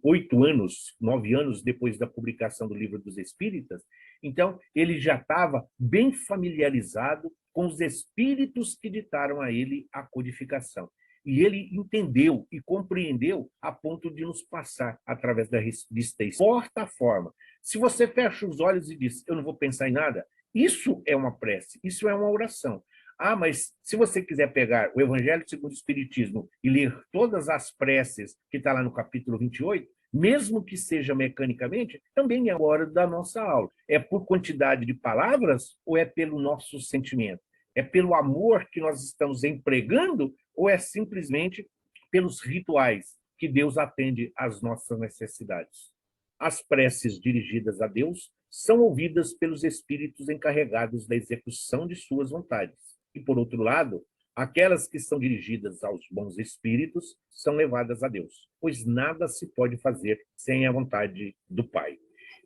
9 anos depois da publicação do Livro dos Espíritas, então ele já estava bem familiarizado com os espíritos que ditaram a ele a codificação. E ele entendeu e compreendeu a ponto de nos passar através da revista. Importa a forma. Se você fecha os olhos e diz, eu não vou pensar em nada, isso é uma prece, isso é uma oração. Ah, mas se você quiser pegar o Evangelho segundo o Espiritismo e ler todas as preces que está lá no capítulo 28, mesmo que seja mecanicamente, também é a hora da nossa aula. É por quantidade de palavras ou é pelo nosso sentimento? É pelo amor que nós estamos empregando ou é simplesmente pelos rituais que Deus atende às nossas necessidades? As preces dirigidas a Deus são ouvidas pelos espíritos encarregados da execução de suas vontades. E, por outro lado, aquelas que são dirigidas aos bons espíritos são levadas a Deus, pois nada se pode fazer sem a vontade do Pai.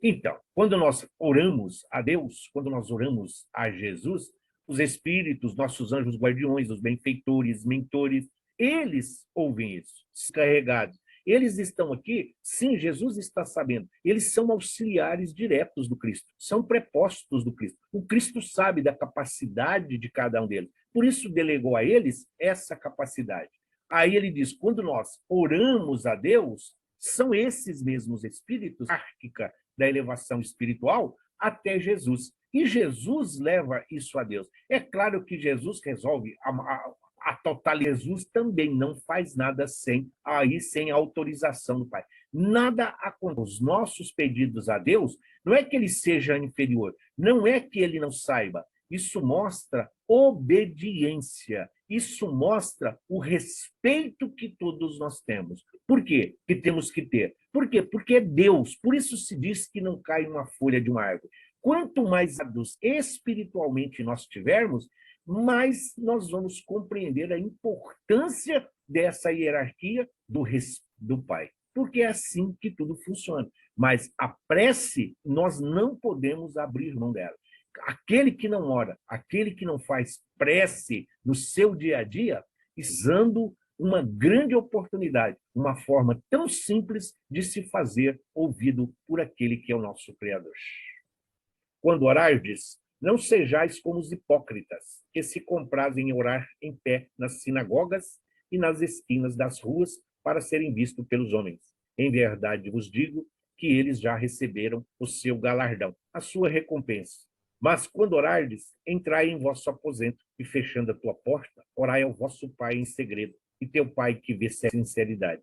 Então, quando nós oramos a Deus, quando nós oramos a Jesus, os espíritos, nossos anjos guardiões, os benfeitores, mentores, eles ouvem isso, carregados. Eles estão aqui, sim, Jesus está sabendo. Eles são auxiliares diretos do Cristo, são prepostos do Cristo. O Cristo sabe da capacidade de cada um deles. Por isso, delegou a eles essa capacidade. Aí ele diz: quando nós oramos a Deus, são esses mesmos espíritos, hierárquica da elevação espiritual, até Jesus. E Jesus leva isso a Deus. É claro que Jesus resolve a totalidade. Jesus também não faz nada sem a autorização do Pai. Nada acontece. Os nossos pedidos a Deus não é que ele seja inferior, não é que ele não saiba. Isso mostra obediência. Isso mostra o respeito que todos nós temos. Por quê que temos que ter? Por quê? Porque é Deus. Por isso se diz que não cai uma folha de uma árvore. Quanto mais espiritualmente nós tivermos, mais nós vamos compreender a importância dessa hierarquia do Pai. Porque é assim que tudo funciona. Mas a prece, nós não podemos abrir mão dela. Aquele que não ora, aquele que não faz prece no seu dia a dia, usando uma grande oportunidade, uma forma tão simples de se fazer ouvido por aquele que é o nosso Criador. Quando orardes, não sejais como os hipócritas, que se comprazem em orar em pé nas sinagogas e nas esquinas das ruas para serem vistos pelos homens. Em verdade vos digo que eles já receberam o seu galardão, a sua recompensa. Mas quando orardes, entrai em vosso aposento e, fechando a tua porta, orai ao vosso Pai em segredo, e teu Pai que vê sinceridade.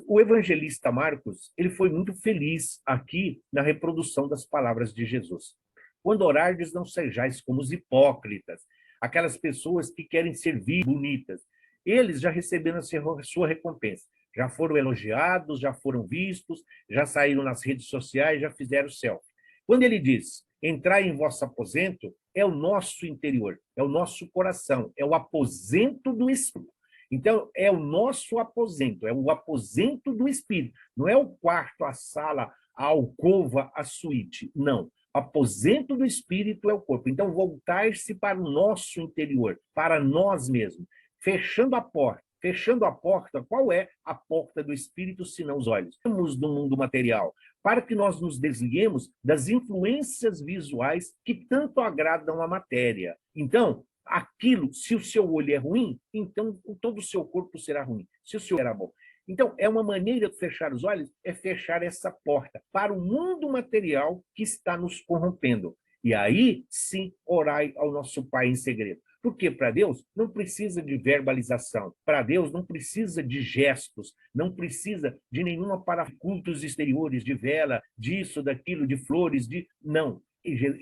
O evangelista Marcos, ele foi muito feliz aqui na reprodução das palavras de Jesus. Quando orardes, não sejais como os hipócritas, aquelas pessoas que querem servir bonitas. Eles já receberam a sua recompensa, já foram elogiados, já foram vistos, já saíram nas redes sociais, já fizeram selfie. Quando ele diz: entrai em vosso aposento, é o nosso interior, é o nosso coração, é o aposento do Espírito. Então, é o nosso aposento, é o aposento do Espírito. Não é o quarto, a sala, a alcova, a suíte. Não. O aposento do Espírito é o corpo. Então, voltar-se para o nosso interior, para nós mesmos. Fechando a porta. Fechando a porta, qual é a porta do Espírito, senão os olhos? Estamos no mundo material, para que nós nos desliguemos das influências visuais que tanto agradam a matéria. Então, aquilo, se o seu olho é ruim, então todo o seu corpo será ruim. Se o seu olho era bom. Então, é uma maneira de fechar os olhos, é fechar essa porta para o mundo material que está nos corrompendo. E aí, sim, orai ao nosso Pai em segredo. Porque para Deus não precisa de verbalização, para Deus não precisa de gestos, não precisa de nenhuma para cultos exteriores, de vela, disso, daquilo, de flores, de... Não.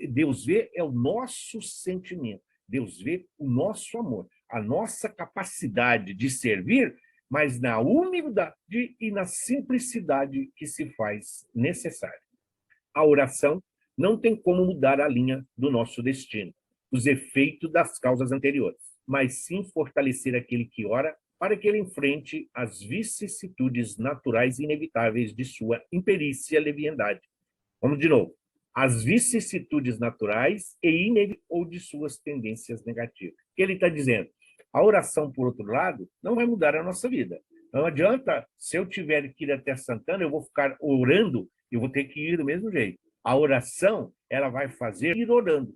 Deus vê é o nosso sentimento. Deus vê o nosso amor, a nossa capacidade de servir, mas na humildade e na simplicidade que se faz necessária. A oração não tem como mudar a linha do nosso destino, os efeitos das causas anteriores, mas sim fortalecer aquele que ora para que ele enfrente as vicissitudes naturais e inevitáveis de sua imperícia e leviandade. Vamos de novo. As vicissitudes naturais ou de suas tendências negativas. O que ele está dizendo? A oração, por outro lado, não vai mudar a nossa vida. Não adianta, se eu tiver que ir até Santana, eu vou ficar orando, eu vou ter que ir do mesmo jeito. A oração, ela vai fazer ir orando.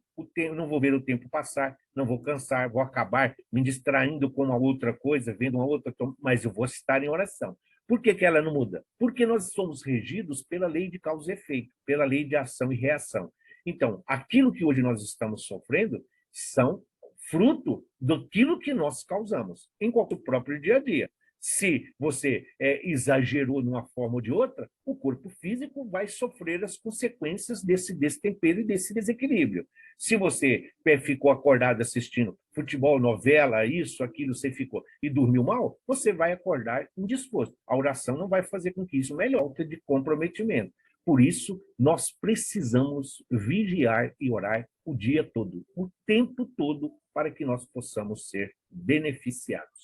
Não vou ver o tempo passar, não vou cansar, vou acabar me distraindo com uma outra coisa, vendo uma outra, mas eu vou estar em oração. Por que ela não muda? Porque nós somos regidos pela lei de causa e efeito, pela lei de ação e reação. Então, aquilo que hoje nós estamos sofrendo são fruto daquilo que nós causamos, enquanto o próprio dia a dia. Se você exagerou de uma forma ou de outra, o corpo físico vai sofrer as consequências desse destempero e desse desequilíbrio. Se você ficou acordado assistindo futebol, novela, isso, aquilo, você ficou e dormiu mal, você vai acordar indisposto. A oração não vai fazer com que isso melhore de comprometimento. Por isso, nós precisamos vigiar e orar o dia todo, o tempo todo, para que nós possamos ser beneficiados.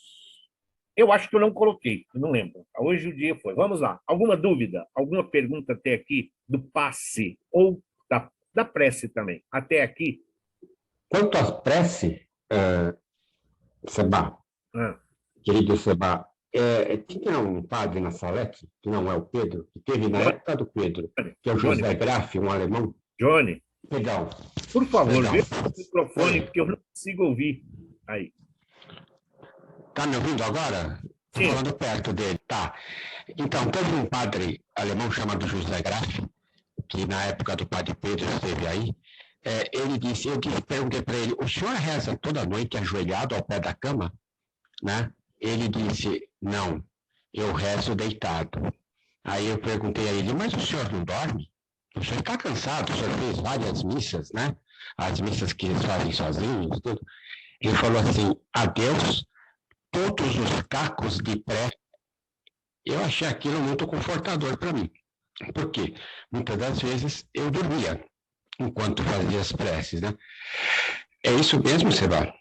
Eu acho que eu não coloquei, eu não lembro. Hoje o dia foi. Vamos lá. Alguma dúvida? Alguma pergunta até aqui do passe ou da prece também? Até aqui? Quanto às preces, Seba, querido Seba, tinha um padre na Salete, que não é o Pedro, que teve na época do Pedro, que é o José Graff, um alemão. Johnny, Perdão. por favor, Perdão. vê o microfone, porque eu não consigo ouvir. Aí. Tá me ouvindo agora? Estou falando perto dele. Tá. Então, teve um padre alemão chamado José Graff, que na época do padre Pedro esteve aí. Ele disse, perguntei para ele, o senhor reza toda noite ajoelhado ao pé da cama? Né? Ele disse, não, eu rezo deitado. Aí eu perguntei a ele, mas o senhor não dorme? O senhor está cansado, o senhor fez várias missas, né? As missas que eles fazem sozinhos, tudo. Ele falou assim, a Deus, todos os cacos de pré. Eu achei aquilo muito confortador para mim. Por quê? Muitas das vezes eu dormia enquanto fazia as preces, né? É isso mesmo, Seba?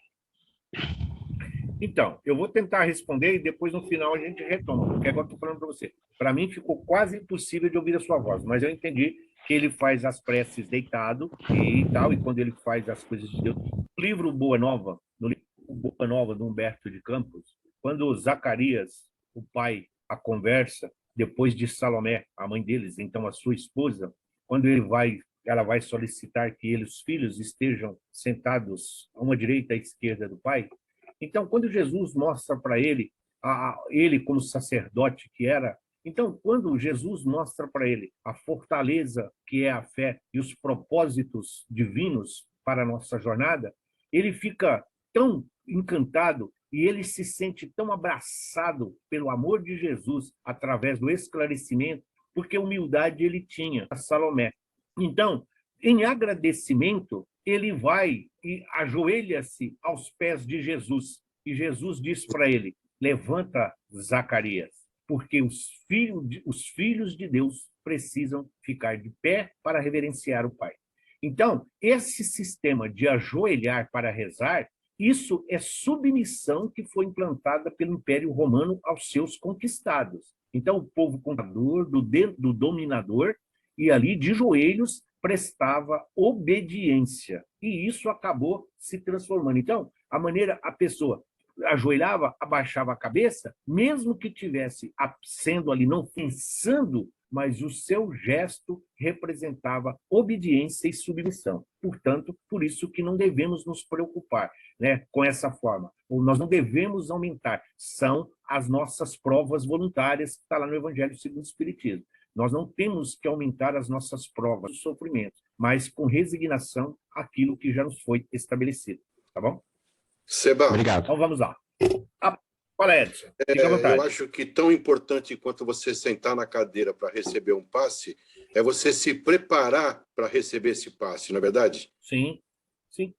Então, eu vou tentar responder e depois no final a gente retoma, porque agora estou falando para você. Para mim ficou quase impossível de ouvir a sua voz, mas eu entendi que ele faz as preces deitado e tal, e quando ele faz as coisas de Deus. No livro Boa Nova, do Humberto de Campos, quando Zacarias, o pai, a conversa, depois de Salomé, a mãe deles, então a sua esposa, quando ela vai solicitar que os filhos estejam sentados a uma direita e à esquerda do pai. Então, quando Jesus mostra para ele, ele como sacerdote que era, então, quando Jesus mostra para ele a fortaleza que é a fé e os propósitos divinos para a nossa jornada, ele fica tão encantado e ele se sente tão abraçado pelo amor de Jesus através do esclarecimento, porque humildade ele tinha, a Salomé. Então, em agradecimento, ele vai e ajoelha-se aos pés de Jesus. E Jesus diz para ele, levanta, Zacarias, porque os filhos de Deus precisam ficar de pé para reverenciar o Pai. Então, esse sistema de ajoelhar para rezar, isso é submissão que foi implantada pelo Império Romano aos seus conquistados. Então, o povo conquistador, do dominador, e ali, de joelhos, prestava obediência. E isso acabou se transformando. Então, a pessoa ajoelhava, abaixava a cabeça, mesmo que tivesse sendo ali não pensando, mas o seu gesto representava obediência e submissão. Portanto, por isso que não devemos nos preocupar, né, com essa forma. Ou nós não devemos aumentar. São as nossas provas voluntárias que está lá no Evangelho segundo o Espiritismo. Nós não temos que aumentar as nossas provas de sofrimento, mas com resignação aquilo que já nos foi estabelecido. Tá bom? Seba. Obrigado. Então vamos lá. Fala, Edson. Fica à vontade. Eu acho que tão importante quanto você sentar na cadeira para receber um passe é você se preparar para receber esse passe, não é verdade? Sim, sim.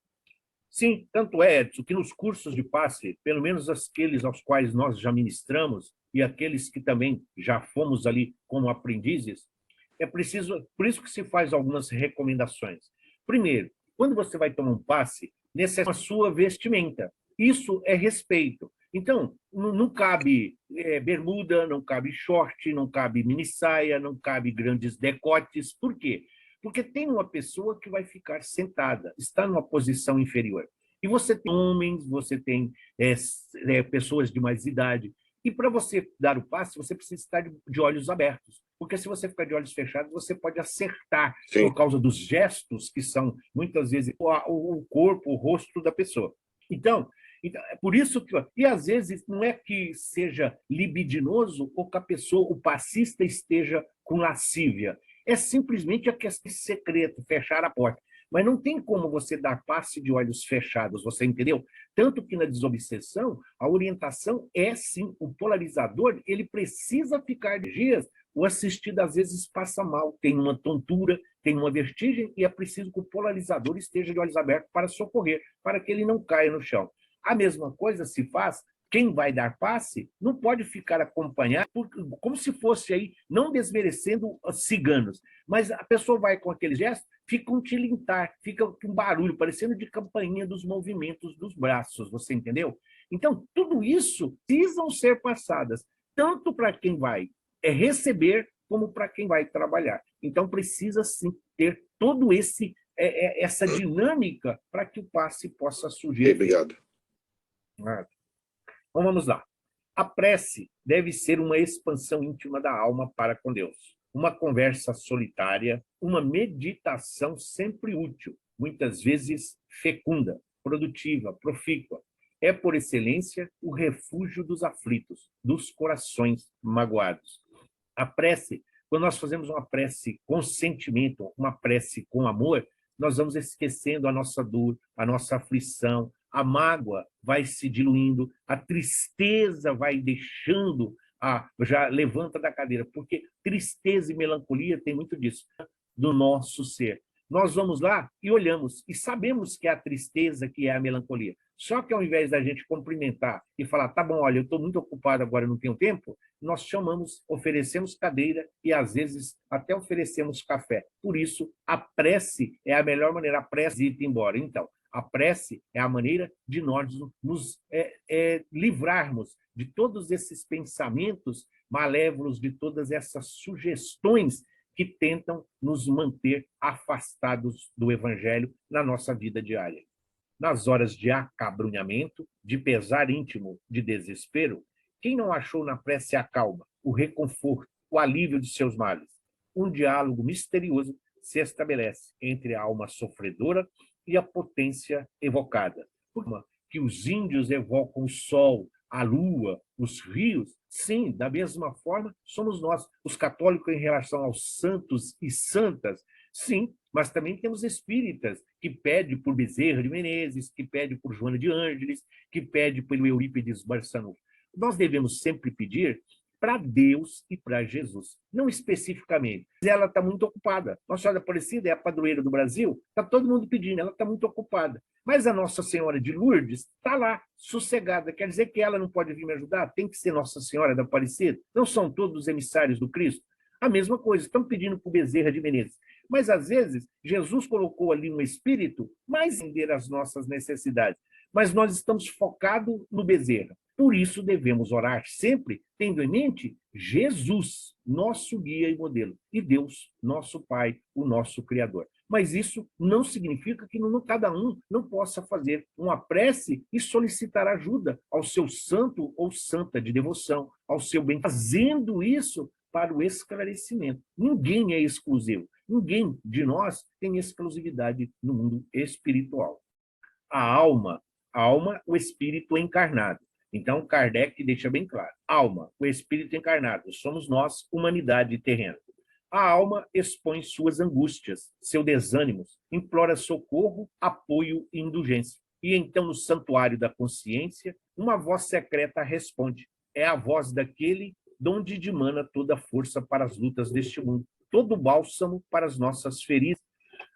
Sim, tanto é, Edson, que nos cursos de passe, pelo menos aqueles aos quais nós já ministramos e aqueles que também já fomos ali como aprendizes, é preciso, por isso que se faz algumas recomendações. Primeiro, quando você vai tomar um passe, necessita a sua vestimenta. Isso é respeito. Então, não cabe bermuda, não cabe short, não cabe mini saia, não cabe grandes decotes. Por quê? Porque tem uma pessoa que vai ficar sentada, está numa posição inferior. E você tem homens, você tem pessoas de mais idade. E para você dar o passe, você precisa estar de olhos abertos. Porque se você ficar de olhos fechados, você pode acertar. Sim. Por causa dos gestos, que são, muitas vezes, o corpo, o rosto da pessoa. Então, é por isso que... E, às vezes, não é que seja libidinoso ou que a pessoa, o passista, esteja com lascívia. É simplesmente a questão de secreto, fechar a porta. Mas não tem como você dar passe de olhos fechados, você entendeu? Tanto que na desobsessão, a orientação é sim, o polarizador, ele precisa ficar de dias, o assistido às vezes passa mal, tem uma tontura, tem uma vertigem, e é preciso que o polarizador esteja de olhos abertos para socorrer, para que ele não caia no chão. A mesma coisa se faz, quem vai dar passe não pode ficar acompanhado, como se fosse aí, não desmerecendo os ciganos, mas a pessoa vai com aquele gesto, fica um tilintar, fica um barulho, parecendo de campainha dos movimentos dos braços, você entendeu? Então, tudo isso precisam ser passadas, tanto para quem vai receber, como para quem vai trabalhar. Então, precisa sim ter todo essa dinâmica para que o passe possa surgir. Obrigado. Então, vamos lá. A prece deve ser uma expansão íntima da alma para com Deus. Uma conversa solitária, uma meditação sempre útil, muitas vezes fecunda, produtiva, profícua. É, por excelência, o refúgio dos aflitos, dos corações magoados. A prece, quando nós fazemos uma prece com sentimento, uma prece com amor, nós vamos esquecendo a nossa dor, a nossa aflição, a mágoa vai se diluindo, a tristeza vai deixando, já levanta da cadeira, porque tristeza e melancolia tem muito disso, do nosso ser. Nós vamos lá e olhamos, e sabemos que é a tristeza, que é a melancolia. Só que ao invés da gente cumprimentar e falar, tá bom, olha, eu estou muito ocupado agora, não tenho tempo, nós chamamos, oferecemos cadeira e às vezes até oferecemos café. Por isso, a prece é a melhor maneira, a prece de ir embora. Então, a prece é a maneira de nós nos livrarmos de todos esses pensamentos malévolos, de todas essas sugestões que tentam nos manter afastados do Evangelho na nossa vida diária. Nas horas de acabrunhamento, de pesar íntimo, de desespero, quem não achou na prece a calma, o reconforto, o alívio de seus males? Um diálogo misterioso se estabelece entre a alma sofredora e a potência evocada. Por que os índios evocam o sol, a lua, os rios, sim, da mesma forma somos nós, os católicos, em relação aos santos e santas, sim, mas também temos espíritas que pedem por Bezerra de Menezes, que pedem por Joana de Ângeles, que pedem pelo Eurípides Barçanufo. Nós devemos sempre pedir para Deus e para Jesus, não especificamente. Ela está muito ocupada. Nossa Senhora Aparecida é a padroeira do Brasil, está todo mundo pedindo, ela está muito ocupada. Mas a Nossa Senhora de Lourdes está lá, sossegada. Quer dizer que ela não pode vir me ajudar? Tem que ser Nossa Senhora da Aparecida? Não são todos emissários do Cristo? A mesma coisa, estão pedindo para o Bezerra de Menezes. Mas, às vezes, Jesus colocou ali um espírito mais entender as nossas necessidades. Mas nós estamos focados no Bezerra. Por isso, devemos orar sempre tendo em mente Jesus, nosso guia e modelo, e Deus, nosso Pai, o nosso Criador. Mas isso não significa que cada um não possa fazer uma prece e solicitar ajuda ao seu santo ou santa de devoção, ao seu bem, fazendo isso para o esclarecimento. Ninguém é exclusivo. Ninguém de nós tem exclusividade no mundo espiritual. A alma, o espírito encarnado. Então, Kardec deixa bem claro. Alma, o espírito encarnado, somos nós, humanidade terrena. A alma expõe suas angústias, seus desânimos, implora socorro, apoio e indulgência. E então, no santuário da consciência, uma voz secreta responde. É a voz daquele de onde dimana toda a força para as lutas deste mundo, todo o bálsamo para as nossas feridas.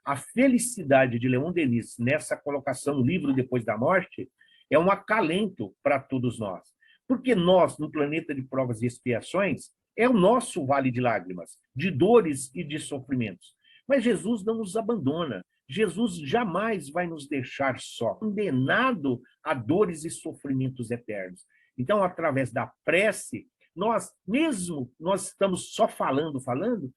A felicidade de Leon Denis nessa colocação no livro Depois da Morte é um acalento para todos nós. Porque nós, no planeta de provas e expiações, é o nosso vale de lágrimas, de dores e de sofrimentos. Mas Jesus não nos abandona. Jesus jamais vai nos deixar só, condenado a dores e sofrimentos eternos. Então, através da prece, nós estamos só falando,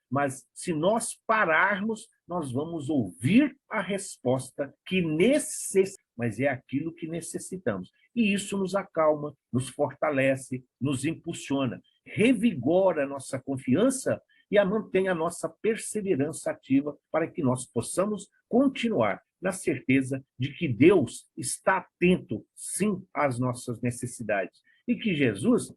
mas se nós pararmos, nós vamos ouvir a resposta que necessitamos, mas é aquilo que necessitamos. E isso nos acalma, nos fortalece, nos impulsiona, revigora a nossa confiança e mantém a nossa perseverança ativa para que nós possamos continuar na certeza de que Deus está atento, sim, às nossas necessidades e que Jesus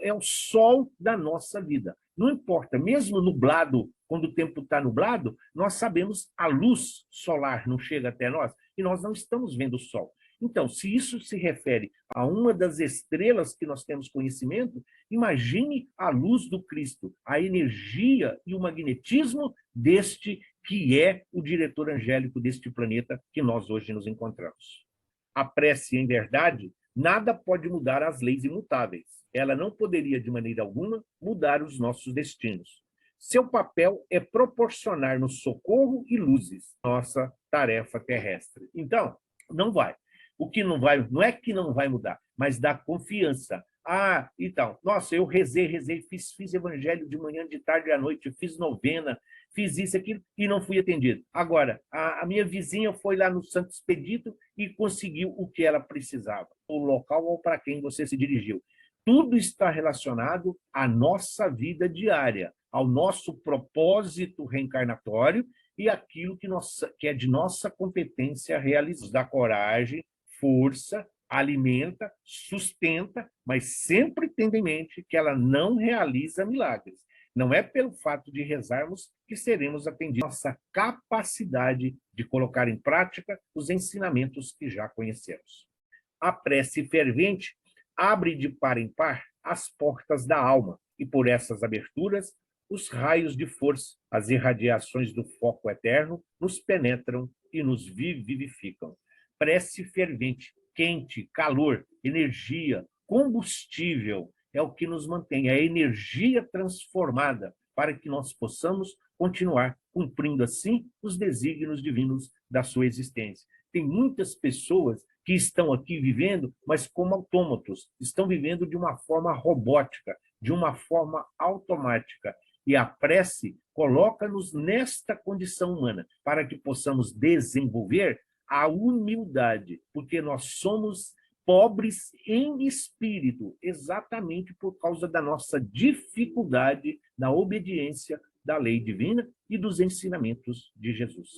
é o sol da nossa vida. Não importa, mesmo nublado, quando o tempo está nublado, nós sabemos a luz solar não chega até nós e nós não estamos vendo o sol. Então, se isso se refere a uma das estrelas que nós temos conhecimento, imagine a luz do Cristo, a energia e o magnetismo deste que é o diretor angélico deste planeta que nós hoje nos encontramos. A prece, em verdade, nada pode mudar as leis imutáveis. Ela não poderia, de maneira alguma, mudar os nossos destinos. Seu papel é proporcionar-nos socorro e luzes, nossa tarefa terrestre. Então, não vai. O que não vai, não é que não vai mudar, mas dá confiança. Ah, então, nossa, eu rezei, fiz evangelho de manhã, de tarde e à noite, fiz novena, fiz isso, aquilo, e não fui atendido. Agora, a minha vizinha foi lá no Santo Expedito e conseguiu o que ela precisava, o local ou para quem você se dirigiu. Tudo está relacionado à nossa vida diária, ao nosso propósito reencarnatório e aquilo que é de nossa competência realizar. Da coragem, força, alimenta, sustenta, mas sempre tendo em mente que ela não realiza milagres. Não é pelo fato de rezarmos que seremos atendidos. Nossa capacidade de colocar em prática os ensinamentos que já conhecemos. A prece fervente abre de par em par as portas da alma, e por essas aberturas, os raios de força, as irradiações do foco eterno, nos penetram e nos vivificam. Prece fervente, quente, calor, energia, combustível, é o que nos mantém, a energia transformada, para que nós possamos continuar cumprindo assim os desígnios divinos da sua existência. Tem muitas pessoas que estão aqui vivendo, mas como autômatos, estão vivendo de uma forma robótica, de uma forma automática. E a prece coloca-nos nesta condição humana, para que possamos desenvolver a humildade, porque nós somos pobres em espírito, exatamente por causa da nossa dificuldade na obediência da lei divina e dos ensinamentos de Jesus.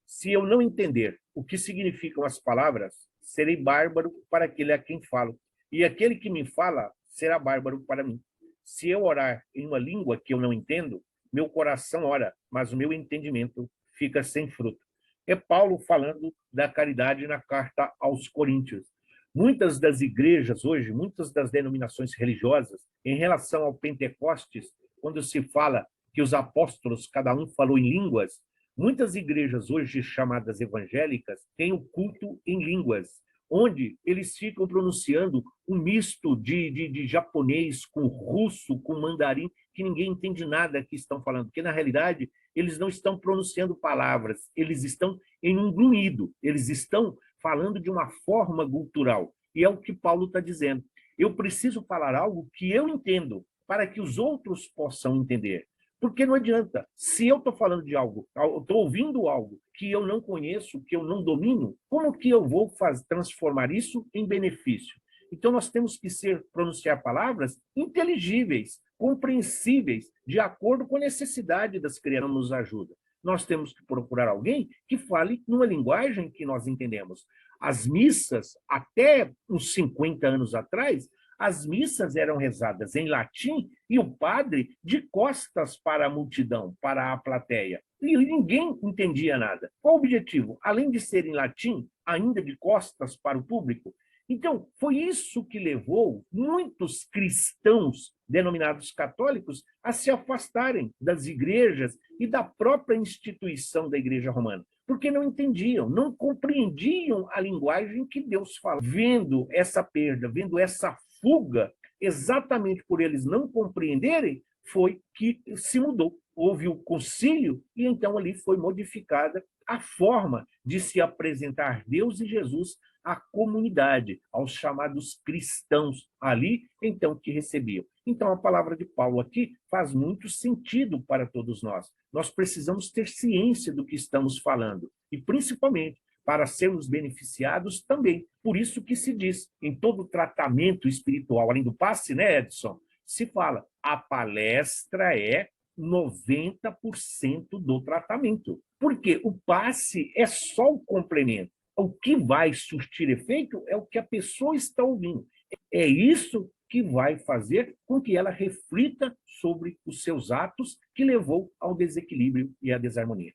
Se eu não entender o que significam as palavras, serei bárbaro para aquele a quem falo, e aquele que me fala será bárbaro para mim. Se eu orar em uma língua que eu não entendo, meu coração ora, mas o meu entendimento fica sem fruto. É Paulo falando da caridade na carta aos Coríntios. Muitas das igrejas hoje, muitas das denominações religiosas, em relação ao Pentecostes, quando se fala que os apóstolos, cada um falou em línguas, muitas igrejas hoje chamadas evangélicas têm o culto em línguas, onde eles ficam pronunciando um misto de japonês com russo, com mandarim, que ninguém entende nada que estão falando, porque, na realidade, eles não estão pronunciando palavras, eles estão em um grunhido, eles estão falando de uma forma cultural, e é o que Paulo está dizendo. Eu preciso falar algo que eu entendo, para que os outros possam entender. Porque não adianta, se eu estou falando de algo, estou ouvindo algo que eu não conheço, que eu não domino, como que eu vou transformar isso em benefício? Então, nós temos que pronunciar palavras inteligíveis, compreensíveis, de acordo com a necessidade das crianças, nos ajuda. Nós temos que procurar alguém que fale numa linguagem que nós entendemos. As missas, até uns 50 anos atrás, as missas eram rezadas em latim e o padre de costas para a multidão, para a plateia. E ninguém entendia nada. Qual o objetivo? Além de ser em latim, ainda de costas para o público. Então, foi isso que levou muitos cristãos, denominados católicos, a se afastarem das igrejas e da própria instituição da Igreja Romana, porque não entendiam, não compreendiam a linguagem que Deus fala. Vendo essa perda, vendo essa fuga, exatamente por eles não compreenderem, foi que se mudou. Houve o concílio e então ali foi modificada a forma de se apresentar Deus e Jesus à comunidade, aos chamados cristãos ali, então, que recebiam. Então, a palavra de Paulo aqui faz muito sentido para todos nós. Nós precisamos ter ciência do que estamos falando e, principalmente, para sermos beneficiados também. Por isso que se diz, em todo tratamento espiritual, além do passe, né, Edson? Se fala, a palestra é 90% do tratamento. Porque o passe é só o complemento. O que vai surtir efeito é o que a pessoa está ouvindo. É isso que vai fazer com que ela reflita sobre os seus atos que levou ao desequilíbrio e à desarmonia.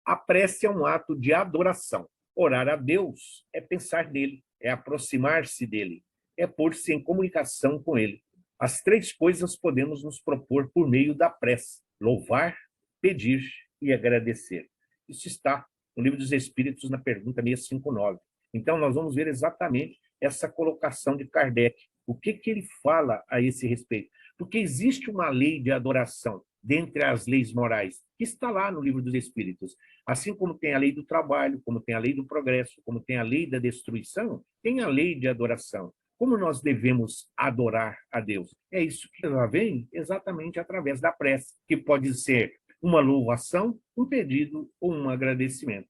A prece é um ato de adoração. Orar a Deus é pensar nele, é aproximar-se dele, é pôr-se em comunicação com ele. As três coisas podemos nos propor por meio da prece: louvar, pedir e agradecer. Isso está no Livro dos Espíritos, na pergunta 659. Então, nós vamos ver exatamente essa colocação de Kardec. O que ele fala a esse respeito? Porque existe uma lei de adoração dentre as leis morais, que está lá no Livro dos Espíritos. Assim como tem a lei do trabalho, como tem a lei do progresso, como tem a lei da destruição, tem a lei de adoração. Como nós devemos adorar a Deus? É isso que ela vem exatamente através da prece, que pode ser uma louvação, um pedido ou um agradecimento.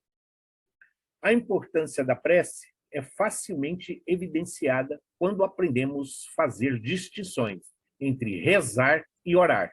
A importância da prece é facilmente evidenciada quando aprendemos a fazer distinções entre rezar e orar.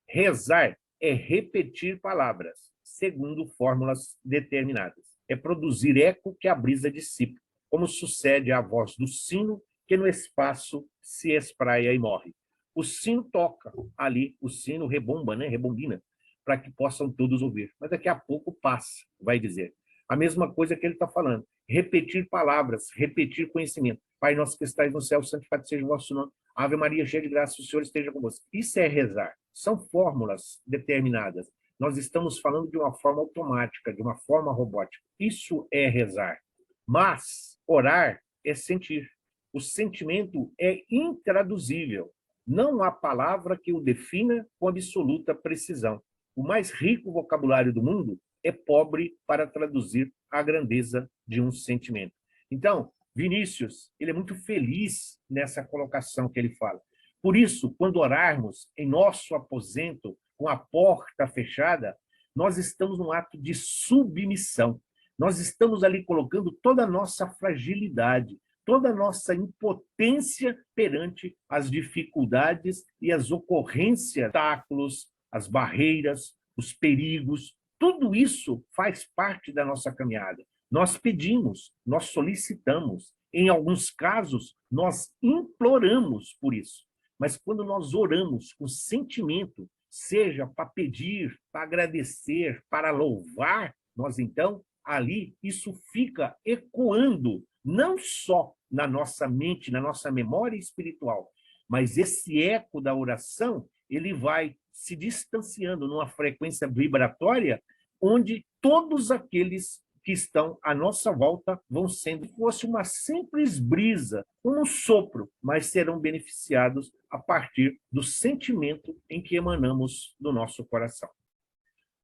Rezar é repetir palavras, segundo fórmulas determinadas. É produzir eco que a brisa dissipa, como sucede à voz do sino, que no espaço se espraia e morre. O sino toca ali, o sino rebomba, rebombina, para que possam todos ouvir. Mas daqui a pouco passa, vai dizer. A mesma coisa que ele está falando. Repetir palavras, repetir conhecimento. Pai nosso que estais no céu, santificado seja o vosso nome. Ave Maria, cheia de graça, o Senhor esteja convosco. Isso é rezar. São fórmulas determinadas. Nós estamos falando de uma forma automática, de uma forma robótica. Isso é rezar. Mas orar é sentir. O sentimento é intraduzível. Não há palavra que o defina com absoluta precisão. O mais rico vocabulário do mundo é pobre para traduzir a grandeza de um sentimento. Então, Vinícius, ele é muito feliz nessa colocação que ele fala. Por isso, quando orarmos em nosso aposento, com a porta fechada, nós estamos num ato de submissão. Nós estamos ali colocando toda a nossa fragilidade, toda a nossa impotência perante as dificuldades e as ocorrências, obstáculos, as barreiras, os perigos. Tudo isso faz parte da nossa caminhada. Nós pedimos, nós solicitamos, em alguns casos, nós imploramos por isso. Mas quando nós oramos com sentimento, seja para pedir, para agradecer, para louvar, nós então, ali, isso fica ecoando, não só na nossa mente, na nossa memória espiritual, mas esse eco da oração, ele vai se distanciando numa frequência vibratória, onde todos aqueles que estão à nossa volta vão sendo, fosse uma simples brisa, um sopro, mas serão beneficiados a partir do sentimento em que emanamos do nosso coração.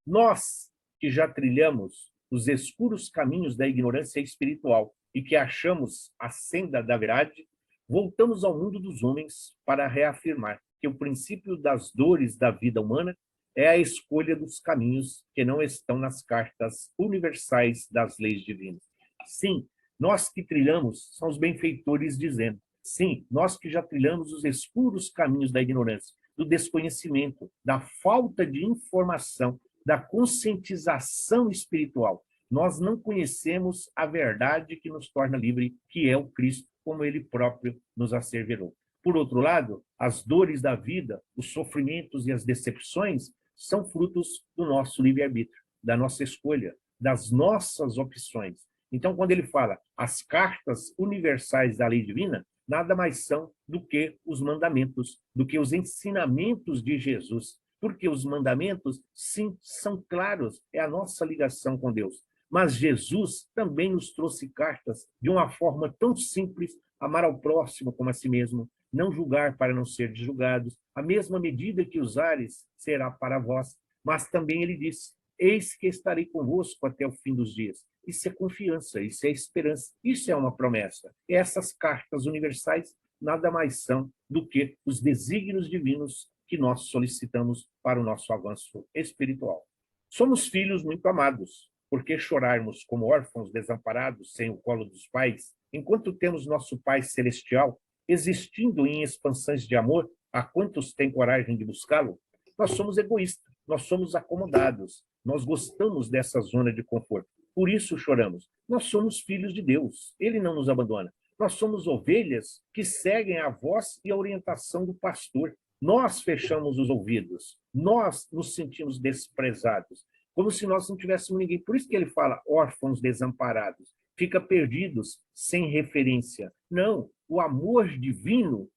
Nós, que já trilhamos os escuros caminhos da ignorância espiritual e que achamos a senda da verdade, voltamos ao mundo dos homens para reafirmar que o princípio das dores da vida humana é a escolha dos caminhos que não estão nas cartas universais das leis divinas. Sim, nós que trilhamos são os benfeitores dizendo. Sim, nós que já trilhamos os escuros caminhos da ignorância, do desconhecimento, da falta de informação, da conscientização espiritual. Nós não conhecemos a verdade que nos torna livre, que é o Cristo, como ele próprio nos asseverou. Por outro lado, as dores da vida, os sofrimentos e as decepções são frutos do nosso livre-arbítrio, da nossa escolha, das nossas opções. Então, quando ele fala as cartas universais da lei divina, nada mais são do que os mandamentos, do que os ensinamentos de Jesus. Porque os mandamentos, sim, são claros, é a nossa ligação com Deus. Mas Jesus também nos trouxe cartas de uma forma tão simples: amar ao próximo como a si mesmo, não julgar para não ser julgados, a mesma medida que usares será para vós. Mas também ele disse: eis que estarei convosco até o fim dos dias. Isso é confiança, isso é esperança, isso é uma promessa. E essas cartas universais nada mais são do que os desígnios divinos que nós solicitamos para o nosso avanço espiritual. Somos filhos muito amados. Por que chorarmos como órfãos desamparados sem o colo dos pais, enquanto temos nosso Pai Celestial existindo em expansões de amor, a quantos têm coragem de buscá-lo? Nós somos egoístas, nós somos acomodados, nós gostamos dessa zona de conforto. Por isso choramos. Nós somos filhos de Deus, ele não nos abandona. Nós somos ovelhas que seguem a voz e a orientação do pastor. Nós fechamos os ouvidos, nós nos sentimos desprezados, como se nós não tivéssemos ninguém. Por isso que ele fala órfãos desamparados, fica perdidos, sem referência. Não, o amor divino,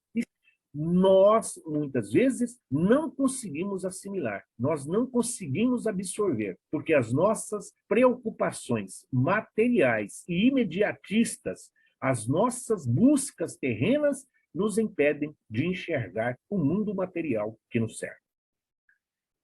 nós, muitas vezes, não conseguimos assimilar, nós não conseguimos absorver, porque as nossas preocupações materiais e imediatistas, as nossas buscas terrenas, nos impedem de enxergar o mundo material que nos cerca.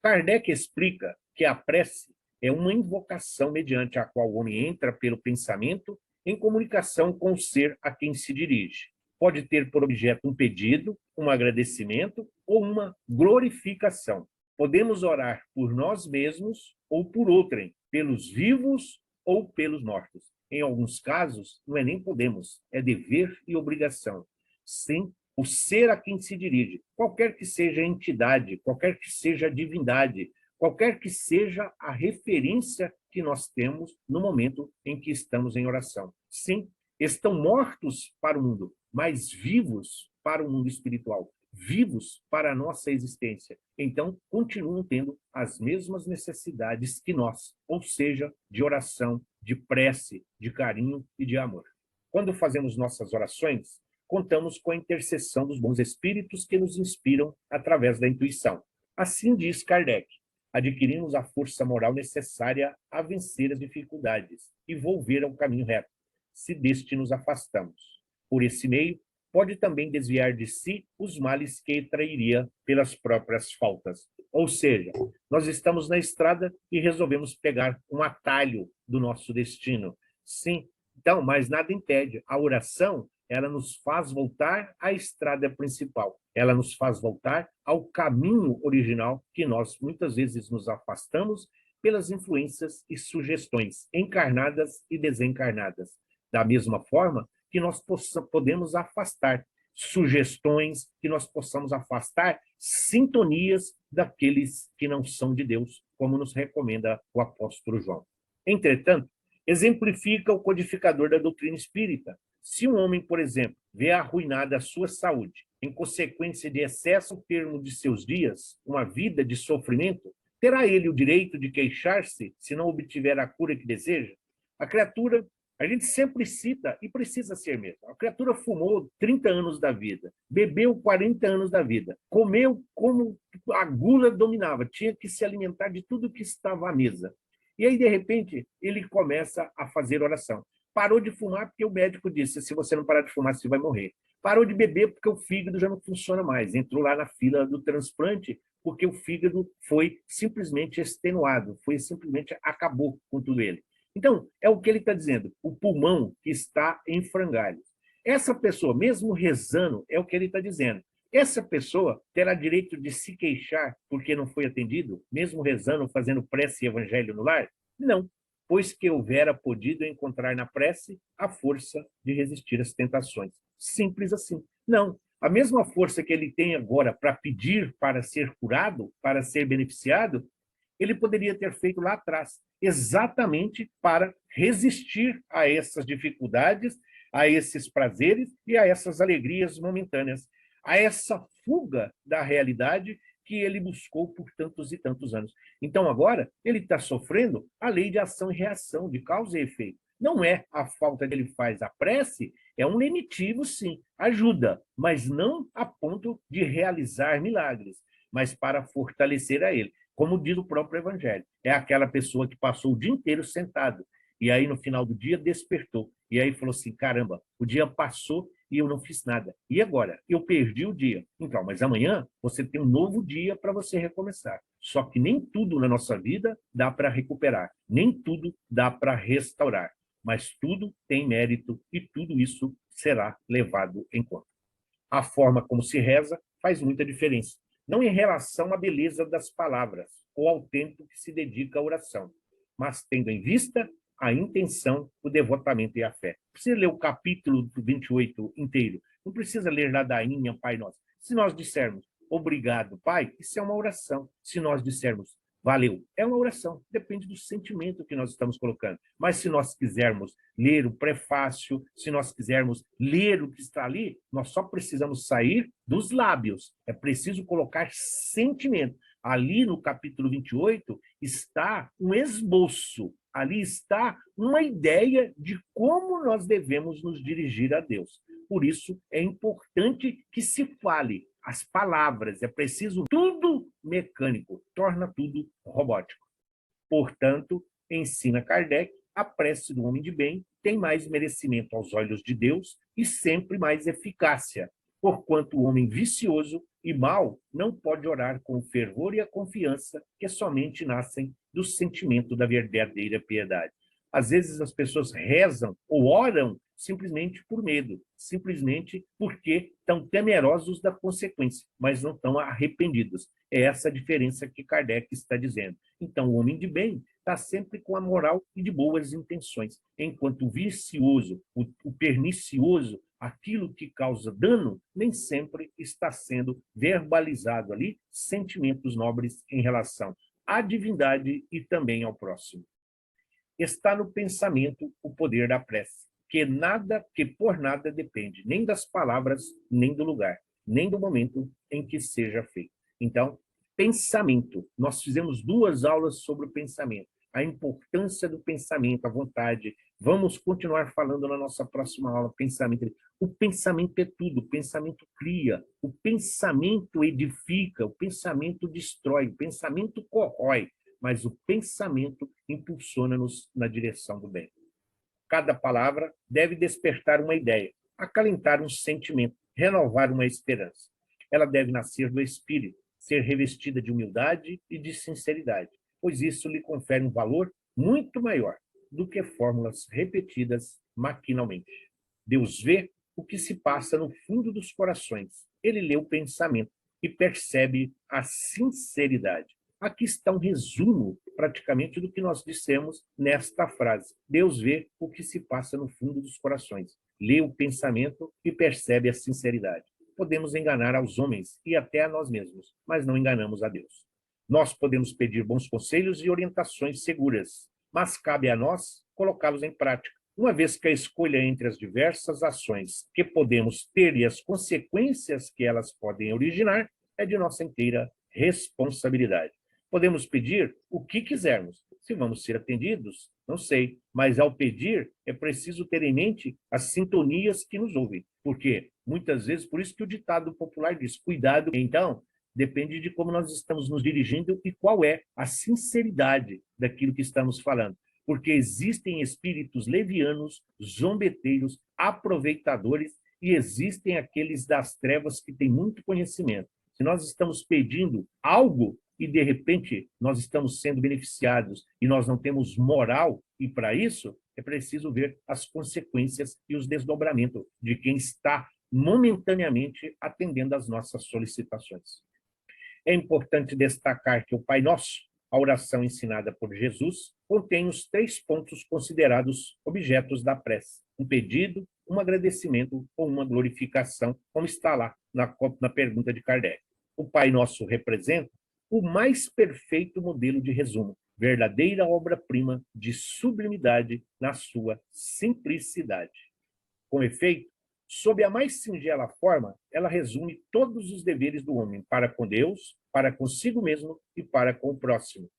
Kardec explica que a prece é uma invocação mediante a qual o homem entra pelo pensamento em comunicação com o ser a quem se dirige. Pode ter por objeto um pedido, um agradecimento ou uma glorificação. Podemos orar por nós mesmos ou por outrem, pelos vivos ou pelos mortos. Em alguns casos, não é nem podemos, é dever e obrigação. Sim, o ser a quem se dirige, qualquer que seja a entidade, qualquer que seja a divindade, qualquer que seja a referência que nós temos no momento em que estamos em oração. Sim, estão mortos para o mundo, mas vivos para o mundo espiritual, vivos para a nossa existência. Então, continuam tendo as mesmas necessidades que nós, ou seja, de oração, de prece, de carinho e de amor. Quando fazemos nossas orações, contamos com a intercessão dos bons espíritos que nos inspiram através da intuição. Assim diz Kardec, adquirimos a força moral necessária a vencer as dificuldades e volver ao caminho reto, se deste nos afastamos. Por esse meio, pode também desviar de si os males que trairia pelas próprias faltas. Ou seja, nós estamos na estrada e resolvemos pegar um atalho do nosso destino. Sim, então, mas nada impede. A oração, ela nos faz voltar à estrada principal. Ela nos faz voltar ao caminho original que nós muitas vezes nos afastamos pelas influências e sugestões encarnadas e desencarnadas. Da mesma forma que nós podemos afastar sugestões, que nós possamos afastar sintonias daqueles que não são de Deus, como nos recomenda o apóstolo João. Entretanto, exemplifica o codificador da doutrina espírita. Se um homem, por exemplo, vê arruinada a sua saúde, em consequência de excesso ao termo de seus dias, uma vida de sofrimento, terá ele o direito de queixar-se se não obtiver a cura que deseja? A criatura, a gente sempre cita, e precisa ser mesmo, a criatura fumou 30 anos da vida, bebeu 40 anos da vida, comeu como a gula dominava, tinha que se alimentar de tudo que estava à mesa. E aí, de repente, ele começa a fazer oração. Parou de fumar porque o médico disse, se você não parar de fumar, você vai morrer. Parou de beber porque o fígado já não funciona mais. Entrou lá na fila do transplante porque o fígado foi simplesmente extenuado, acabou com tudo ele. Então, é o que ele está dizendo, o pulmão que está em frangalhos. Essa pessoa, mesmo rezando, é o que ele está dizendo. Essa pessoa terá direito de se queixar porque não foi atendido, mesmo rezando, fazendo prece e evangelho no lar? Não, pois que houvera podido encontrar na prece a força de resistir às tentações. Simples assim. Não, a mesma força que ele tem agora para pedir para ser curado, para ser beneficiado, ele poderia ter feito lá atrás, exatamente para resistir a essas dificuldades, a esses prazeres e a essas alegrias momentâneas, a essa fuga da realidade que ele buscou por tantos e tantos anos. Então, agora, ele está sofrendo a lei de ação e reação, de causa e efeito. Não é a falta que ele faz a prece, é um lenitivo, sim, ajuda, mas não a ponto de realizar milagres, mas para fortalecer a ele. Como diz o próprio Evangelho, é aquela pessoa que passou o dia inteiro sentado, e aí no final do dia despertou, e aí falou assim, caramba, o dia passou e eu não fiz nada. E agora? Eu perdi o dia. Então, mas amanhã você tem um novo dia para você recomeçar. Só que nem tudo na nossa vida dá para recuperar, nem tudo dá para restaurar, mas tudo tem mérito e tudo isso será levado em conta. A forma como se reza faz muita diferença, não em relação à beleza das palavras ou ao tempo que se dedica à oração, mas tendo em vista a intenção, o devotamento e a fé. Não precisa ler o capítulo 28 inteiro, não precisa ler ladainha, Pai Nosso. Se nós dissermos, obrigado, Pai, isso é uma oração. Se nós dissermos, valeu. É uma oração, depende do sentimento que nós estamos colocando. Mas se nós quisermos ler o prefácio, se nós quisermos ler o que está ali, nós só precisamos sair dos lábios. É preciso colocar sentimento. Ali no capítulo 28 está um esboço, ali está uma ideia de como nós devemos nos dirigir a Deus. Por isso, é importante que se fale as palavras, é preciso tudo mecânico, torna tudo robótico. Portanto, ensina Kardec, a prece do homem de bem tem mais merecimento aos olhos de Deus e sempre mais eficácia, porquanto o homem vicioso e mau não pode orar com o fervor e a confiança que somente nascem do sentimento da verdadeira piedade. Às vezes as pessoas rezam ou oram simplesmente por medo, simplesmente porque estão temerosos da consequência, mas não estão arrependidos. É essa a diferença que Kardec está dizendo. Então, o homem de bem está sempre com a moral e de boas intenções, enquanto o vicioso, o pernicioso, aquilo que causa dano, nem sempre está sendo verbalizado ali sentimentos nobres em relação à divindade e também ao próximo. Está no pensamento o poder da prece, que por nada depende, nem das palavras, nem do lugar, nem do momento em que seja feito. Então, pensamento. Nós fizemos 2 aulas sobre o pensamento, a importância do pensamento, a vontade. Vamos continuar falando na nossa próxima aula, pensamento. O pensamento é tudo, o pensamento cria, o pensamento edifica, o pensamento destrói, o pensamento corrói, mas o pensamento impulsiona-nos na direção do bem. Cada palavra deve despertar uma ideia, acalentar um sentimento, renovar uma esperança. Ela deve nascer do espírito, ser revestida de humildade e de sinceridade, pois isso lhe confere um valor muito maior do que fórmulas repetidas maquinalmente. Deus vê o que se passa no fundo dos corações. Ele lê o pensamento e percebe a sinceridade. Aqui está um resumo, praticamente, do que nós dissemos nesta frase. Deus vê o que se passa no fundo dos corações, lê o pensamento e percebe a sinceridade. Podemos enganar aos homens e até a nós mesmos, mas não enganamos a Deus. Nós podemos pedir bons conselhos e orientações seguras, mas cabe a nós colocá-los em prática, uma vez que a escolha entre as diversas ações que podemos ter e as consequências que elas podem originar é de nossa inteira responsabilidade. Podemos pedir o que quisermos. Se vamos ser atendidos, não sei. Mas ao pedir, é preciso ter em mente as sintonias que nos ouvem. Porque, muitas vezes, por isso que o ditado popular diz, cuidado. Então, depende de como nós estamos nos dirigindo e qual é a sinceridade daquilo que estamos falando. Porque existem espíritos levianos, zombeteiros, aproveitadores, e existem aqueles das trevas que têm muito conhecimento. Se nós estamos pedindo algo e, de repente, nós estamos sendo beneficiados e nós não temos moral, e para isso é preciso ver as consequências e os desdobramentos de quem está momentaneamente atendendo às nossas solicitações. É importante destacar que o Pai Nosso, a oração ensinada por Jesus, contém os 3 pontos considerados objetos da prece: um pedido, um agradecimento ou uma glorificação, como está lá na pergunta de Kardec. O Pai Nosso representa o mais perfeito modelo de resumo, verdadeira obra-prima de sublimidade na sua simplicidade. Com efeito, sob a mais singela forma, ela resume todos os deveres do homem para com Deus, para consigo mesmo e para com o próximo.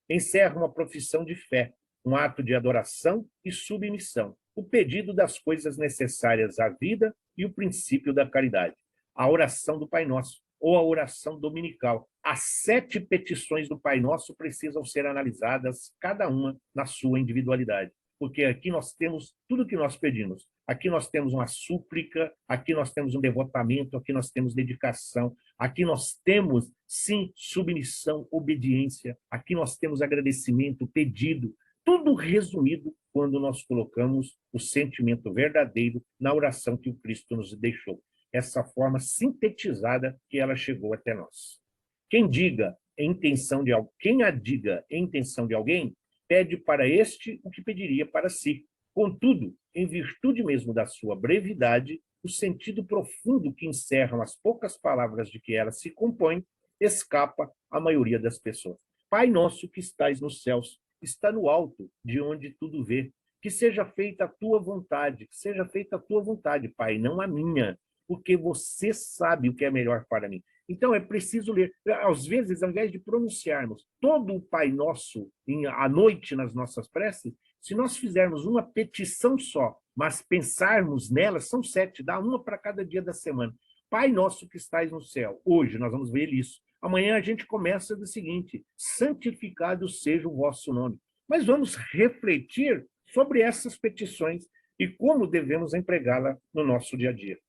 Encerra uma profissão de fé, um ato de adoração e submissão, o pedido das coisas necessárias à vida e o princípio da caridade. A oração do Pai Nosso, ou a oração dominical. As 7 petições do Pai Nosso precisam ser analisadas, cada uma na sua individualidade, porque aqui nós temos tudo o que nós pedimos. Aqui nós temos uma súplica, aqui nós temos um devotamento, aqui nós temos dedicação, aqui nós temos, sim, submissão, obediência, aqui nós temos agradecimento, pedido, tudo resumido quando nós colocamos o sentimento verdadeiro na oração que o Cristo nos deixou. Essa forma sintetizada que ela chegou até nós. Quem adiga em intenção de alguém, pede para este o que pediria para si. Contudo, em virtude mesmo da sua brevidade, o sentido profundo que encerram as poucas palavras de que ela se compõe escapa à maioria das pessoas. Pai nosso que estais nos céus, está no alto, de onde tudo vê. Que seja feita a tua vontade, que seja feita a tua vontade, Pai, não a minha, porque você sabe o que é melhor para mim. Então, é preciso ler. Às vezes, ao invés de pronunciarmos todo o Pai Nosso à noite nas nossas preces, se nós fizermos uma petição só, mas pensarmos nelas, são 7, dá uma para cada dia da semana. Pai Nosso que estais no céu. Hoje nós vamos ver isso. Amanhã a gente começa do seguinte: santificado seja o vosso nome. Mas vamos refletir sobre essas petições e como devemos empregá-la no nosso dia a dia.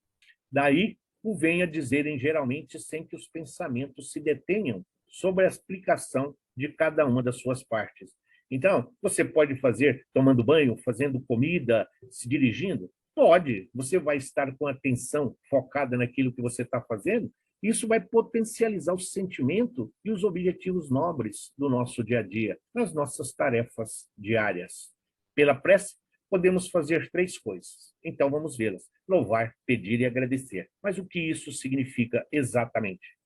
Daí o venha dizerem geralmente sem que os pensamentos se detenham sobre a explicação de cada uma das suas partes. Então, você pode fazer tomando banho, fazendo comida, se dirigindo? Pode. Você vai estar com a atenção focada naquilo que você está fazendo. Isso vai potencializar o sentimento e os objetivos nobres do nosso dia a dia, nas nossas tarefas diárias. Pela prece, podemos fazer 3 coisas. Então, vamos vê-las. Louvar, pedir e agradecer. Mas o que isso significa exatamente?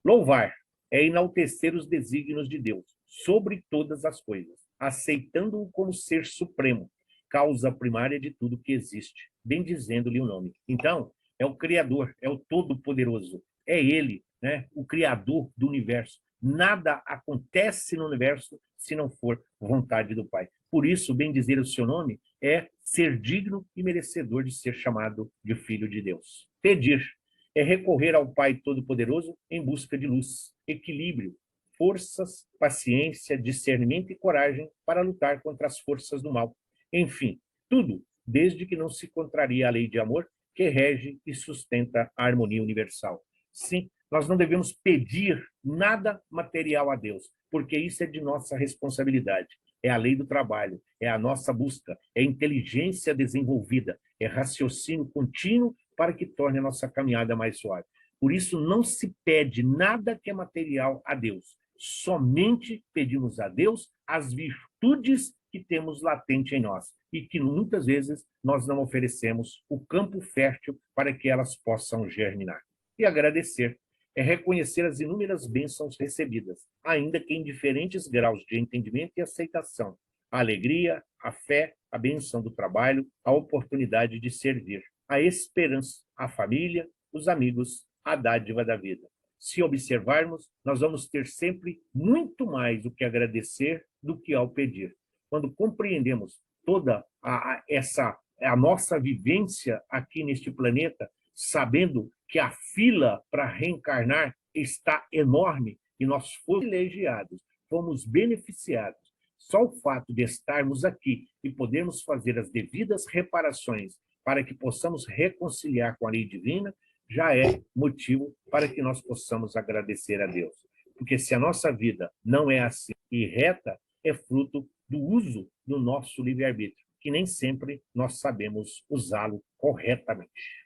Louvar é enaltecer os desígnios de Deus sobre todas as coisas, aceitando-o como ser supremo, causa primária de tudo que existe, bendizendo-lhe o nome. Então, é o Criador, é o Todo-Poderoso, é Ele, né, o Criador do universo. Nada acontece no universo se não for vontade do Pai. Por isso, bendizer o seu nome é ser digno e merecedor de ser chamado de Filho de Deus. Pedir é recorrer ao Pai Todo-Poderoso em busca de luz, equilíbrio, forças, paciência, discernimento e coragem para lutar contra as forças do mal. Enfim, tudo, desde que não se contrarie a lei de amor que rege e sustenta a harmonia universal. Sim, nós não devemos pedir nada material a Deus, porque isso é de nossa responsabilidade. É a lei do trabalho, é a nossa busca, é inteligência desenvolvida, é raciocínio contínuo para que torne a nossa caminhada mais suave. Por isso, não se pede nada que é material a Deus. Somente pedimos a Deus as virtudes que temos latente em nós e que muitas vezes nós não oferecemos o campo fértil para que elas possam germinar. E agradecer é reconhecer as inúmeras bênçãos recebidas, ainda que em diferentes graus de entendimento e aceitação. A alegria, a fé, a bênção do trabalho, a oportunidade de servir, a esperança, a família, os amigos, a dádiva da vida. Se observarmos, nós vamos ter sempre muito mais o que agradecer do que ao pedir. Quando compreendemos toda a nossa vivência aqui neste planeta, sabendo que a fila para reencarnar está enorme e nós fomos privilegiados, fomos beneficiados. Só o fato de estarmos aqui e podermos fazer as devidas reparações para que possamos reconciliar com a lei divina já é motivo para que nós possamos agradecer a Deus. Porque se a nossa vida não é assim e reta, é fruto do uso do nosso livre-arbítrio, que nem sempre nós sabemos usá-lo corretamente.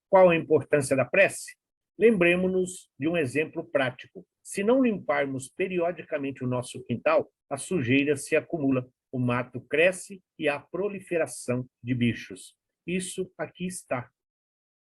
Qual a importância da prece? Lembremos-nos de um exemplo prático. Se não limparmos periodicamente o nosso quintal, a sujeira se acumula, o mato cresce e há proliferação de bichos. Isso aqui está.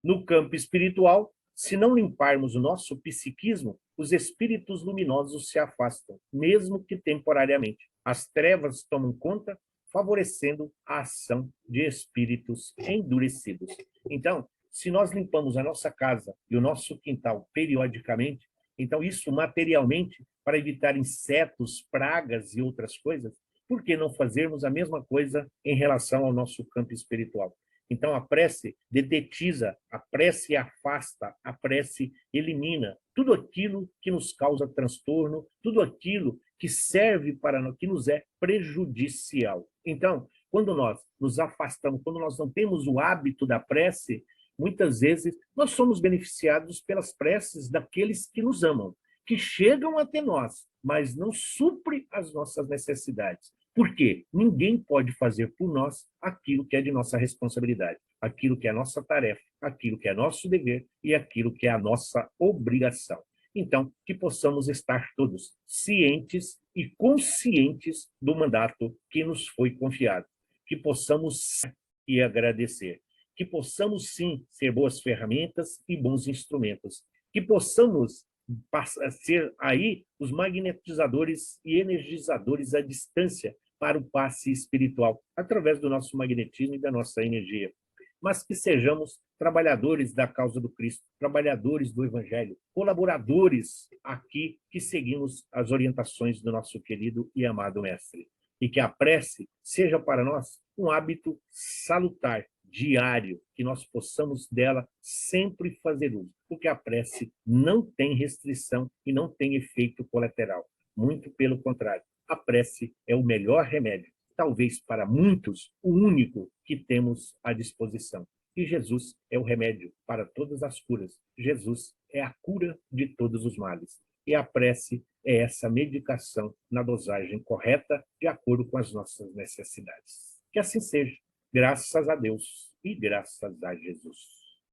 No campo espiritual, se não limparmos o nosso psiquismo, os espíritos luminosos se afastam, mesmo que temporariamente. As trevas tomam conta, favorecendo a ação de espíritos endurecidos. Então, se nós limpamos a nossa casa e o nosso quintal periodicamente, então isso materialmente, para evitar insetos, pragas e outras coisas, por que não fazermos a mesma coisa em relação ao nosso campo espiritual? Então, a prece dedetiza, a prece afasta, a prece elimina tudo aquilo que nos causa transtorno, tudo aquilo que serve para que nos é prejudicial. Então, quando nós nos afastamos, quando nós não temos o hábito da prece, muitas vezes nós somos beneficiados pelas preces daqueles que nos amam, que chegam até nós, mas não suprem as nossas necessidades. Por quê? Ninguém pode fazer por nós aquilo que é de nossa responsabilidade, aquilo que é nossa tarefa, aquilo que é nosso dever e aquilo que é a nossa obrigação. Então, que possamos estar todos cientes e conscientes do mandato que nos foi confiado, que possamos e agradecer, que possamos sim ser boas ferramentas e bons instrumentos, que possamos passa a ser aí os magnetizadores e energizadores à distância para o passe espiritual, através do nosso magnetismo e da nossa energia. Mas que sejamos trabalhadores da causa do Cristo, trabalhadores do Evangelho, colaboradores aqui que seguimos as orientações do nosso querido e amado Mestre. E que a prece seja para nós um hábito salutar, diário, que nós possamos dela sempre fazer uso, porque a prece não tem restrição e não tem efeito colateral. Muito pelo contrário, a prece é o melhor remédio, talvez para muitos, o único que temos à disposição. E Jesus é o remédio para todas as curas. Jesus é a cura de todos os males. E a prece é essa medicação na dosagem correta, de acordo com as nossas necessidades. Que assim seja. Graças a Deus e graças a Jesus.